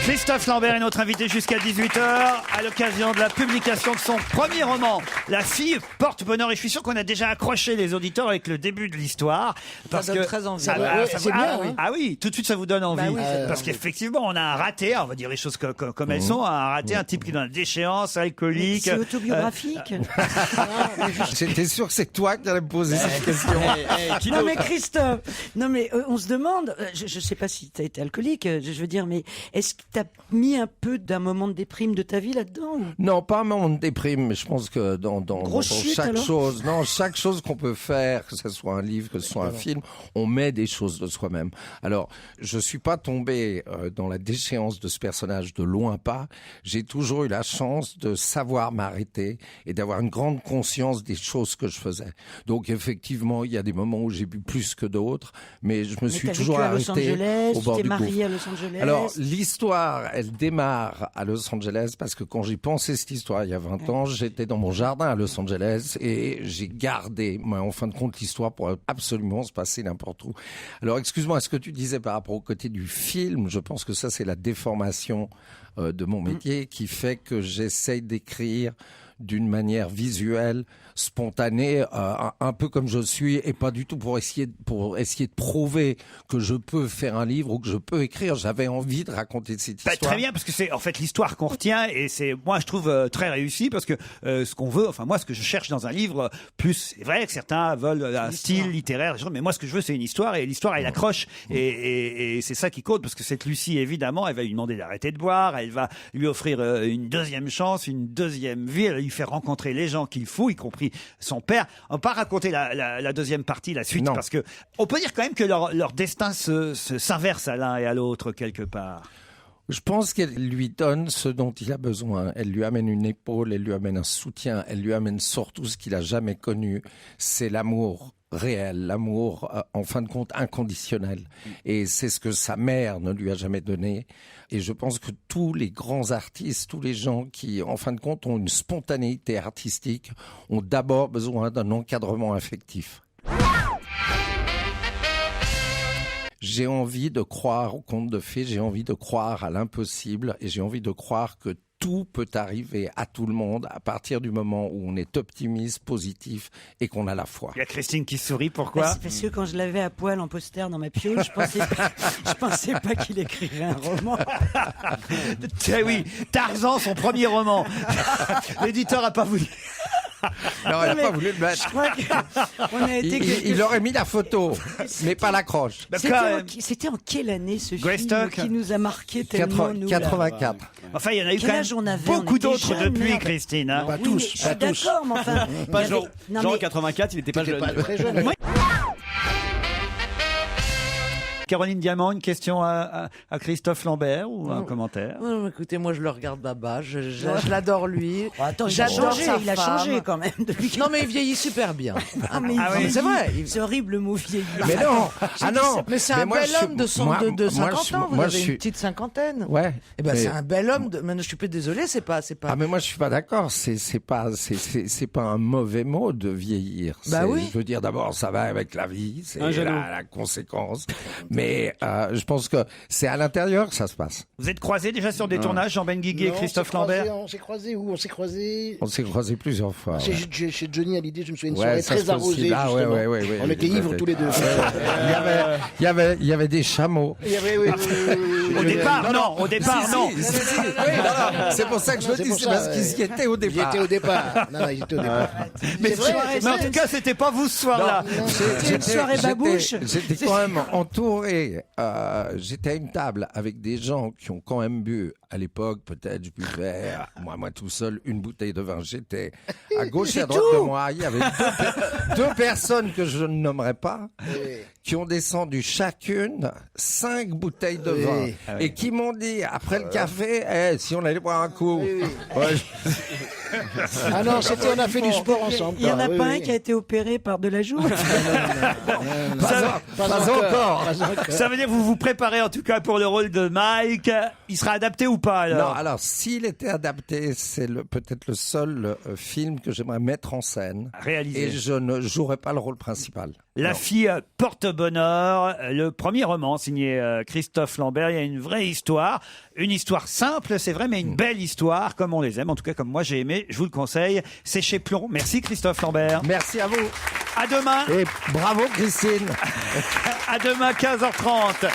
Christophe Lambert est notre invité jusqu'à 18h à l'occasion de la publication de son premier roman, La fille porte bonheur. Et je suis sûr qu'on a déjà accroché les auditeurs avec le début de l'histoire. Ça donne très envie. Ah oui, tout de suite ça vous donne envie. Bah oui, parce qu'effectivement, on a un raté, on va dire les choses comme elles sont, un raté, un type qui donne déchéance, alcoolique. C'est autobiographique. J'étais sûr que c'est toi qui allais me poser cette question. Non mais Christophe, on se demande, je sais pas si tu as été alcoolique, je veux dire, mais est-ce que tu as mis un peu d'un moment de déprime de ta vie là-dedans ou... Non, pas un moment de déprime, mais je pense que dans chute, chaque alors chose, chaque chose qu'on peut faire, que ce soit un livre, que ce soit un film, on met des choses de soi-même. Alors, je suis pas tombé dans la déchéance de ce personnage, de loin pas. J'ai toujours eu la chance de savoir m'arrêter et d'avoir une grande conscience des choses que je faisais. Donc, effectivement, il y a des moments où j'ai bu plus que d'autres, mais je me suis toujours arrêté au bord du gouffre. Marié à Los Angeles. Alors, l'histoire, elle démarre à Los Angeles parce que quand j'ai pensé cette histoire il y a 20 ans, j'étais dans mon jardin à Los Angeles et j'ai gardé, en fin de compte, l'histoire pour absolument se passer n'importe où. Alors, excuse-moi, ce que tu disais par rapport au côté du film, je pense que ça, c'est la déformation de mon métier qui fait que j'essaye d'écrire d'une manière visuelle, spontanée, un peu comme je suis, et pas du tout pour essayer de prouver que je peux faire un livre ou que je peux écrire. J'avais envie de raconter cette histoire. Très bien, parce que c'est en fait l'histoire qu'on retient, et c'est, moi je trouve très réussi, parce que ce qu'on veut, enfin moi ce que je cherche dans un livre, plus c'est vrai que certains veulent un style littéraire, mais moi ce que je veux c'est une histoire, et l'histoire elle accroche, et c'est ça qui compte, parce que cette Lucie évidemment, elle va lui demander d'arrêter de boire, elle va lui offrir une deuxième chance, une deuxième vie, elle va lui faire rencontrer les gens qu'il faut, y compris son père. On va pas raconter la deuxième partie, la suite, parce que on peut dire quand même que leur destin s'inverse à l'un et à l'autre quelque part. Je pense qu'elle lui donne ce dont il a besoin. Elle lui amène une épaule, elle lui amène un soutien, elle lui amène surtout ce qu'il a jamais connu, c'est l'amour réel, l'amour en fin de compte inconditionnel. Et c'est ce que sa mère ne lui a jamais donné. Et je pense que tous les grands artistes, tous les gens qui en fin de compte ont une spontanéité artistique, ont d'abord besoin d'un encadrement affectif. J'ai envie de croire au conte de fées, j'ai envie de croire à l'impossible et j'ai envie de croire que tout peut arriver à tout le monde à partir du moment où on est optimiste, positif et qu'on a la foi. Il y a Christine qui sourit, pourquoi? C'est parce que quand je l'avais à poil en poster dans ma pioche, je pensais pas qu'il écrirait un roman. Oui, Tarzan, son premier roman. L'éditeur a pas voulu. Non, il n'a pas voulu le mettre. Je crois qu'on a été... Il aurait mis la photo, mais pas l'accroche. C'était en quelle année ce film Greystock qui nous a marqué tellement, nous, 84. Enfin, il y en a eu quand même beaucoup d'autres depuis, Christine. Hein. Pas tous. Je suis d'accord, mais enfin... Pas Jean. Jean, 84, il n'était pas jeune. Très jeune. Caroline Diamant, une question à Christophe Lambert ou un commentaire? Non, écoutez, moi je le regarde là-bas, je l'adore lui. Attends, il a changé quand même depuis. Non mais il vieillit super bien. C'est vrai. C'est horrible le mot vieillir. Mais non, mais c'est un bel homme de 50 ans. Vous avez une petite cinquantaine. Ouais. Eh ben c'est un bel homme. Mais je suis pas désolé, c'est pas. Ah mais moi je suis pas d'accord. C'est pas un mauvais mot de vieillir. Bah oui. Je veux dire d'abord ça va avec la vie, c'est la conséquence. Mais je pense que c'est à l'intérieur que ça se passe. Vous êtes croisés déjà sur des tournages, Jean Benguigui et Christophe Lambert? On s'est croisés où? On s'est croisés plusieurs fois. Chez Johnny Hallyday, je me souviens d'une soirée très arrosée. Ouais, on était ivres tous les deux. Il y avait des chameaux. Au départ, non. C'est pour ça que je le dis, c'est parce qu'ils y étaient au départ. Ils étaient au départ. Mais en tout cas, c'était pas vous ce soir-là. C'était une soirée babouche. J'étais quand même entouré. J'étais à une table avec des gens qui ont quand même bu. À l'époque, peut-être, je buvais, moi tout seul, une bouteille de vin. J'étais à gauche et à droite de moi. Il y avait deux personnes que je ne nommerai pas, qui ont descendu chacune 5 bouteilles de vin. Et qui m'ont dit, après le café, si on allait boire un coup. Ah non, c'était, on a fait du sport ensemble. Il y en a Oui, pas oui. un qui a été opéré par de la joue. Pas encore. Ça veut dire que vous vous préparez en tout cas pour le rôle de Mike. Il sera adapté ou pas alors? Non, alors s'il était adapté, c'est peut-être le seul film que j'aimerais mettre en scène. Réalisé. Et je ne jouerai pas le rôle principal. La Non. fille porte-bonheur, le premier roman signé Christophe Lambert. Il y a une vraie histoire, une histoire simple, c'est vrai, mais une belle histoire, comme on les aime, en tout cas comme moi j'ai aimé. Je vous le conseille. C'est chez Plomb. Merci Christophe Lambert. Merci à vous. À demain. Et bravo Christine. À demain 15h30.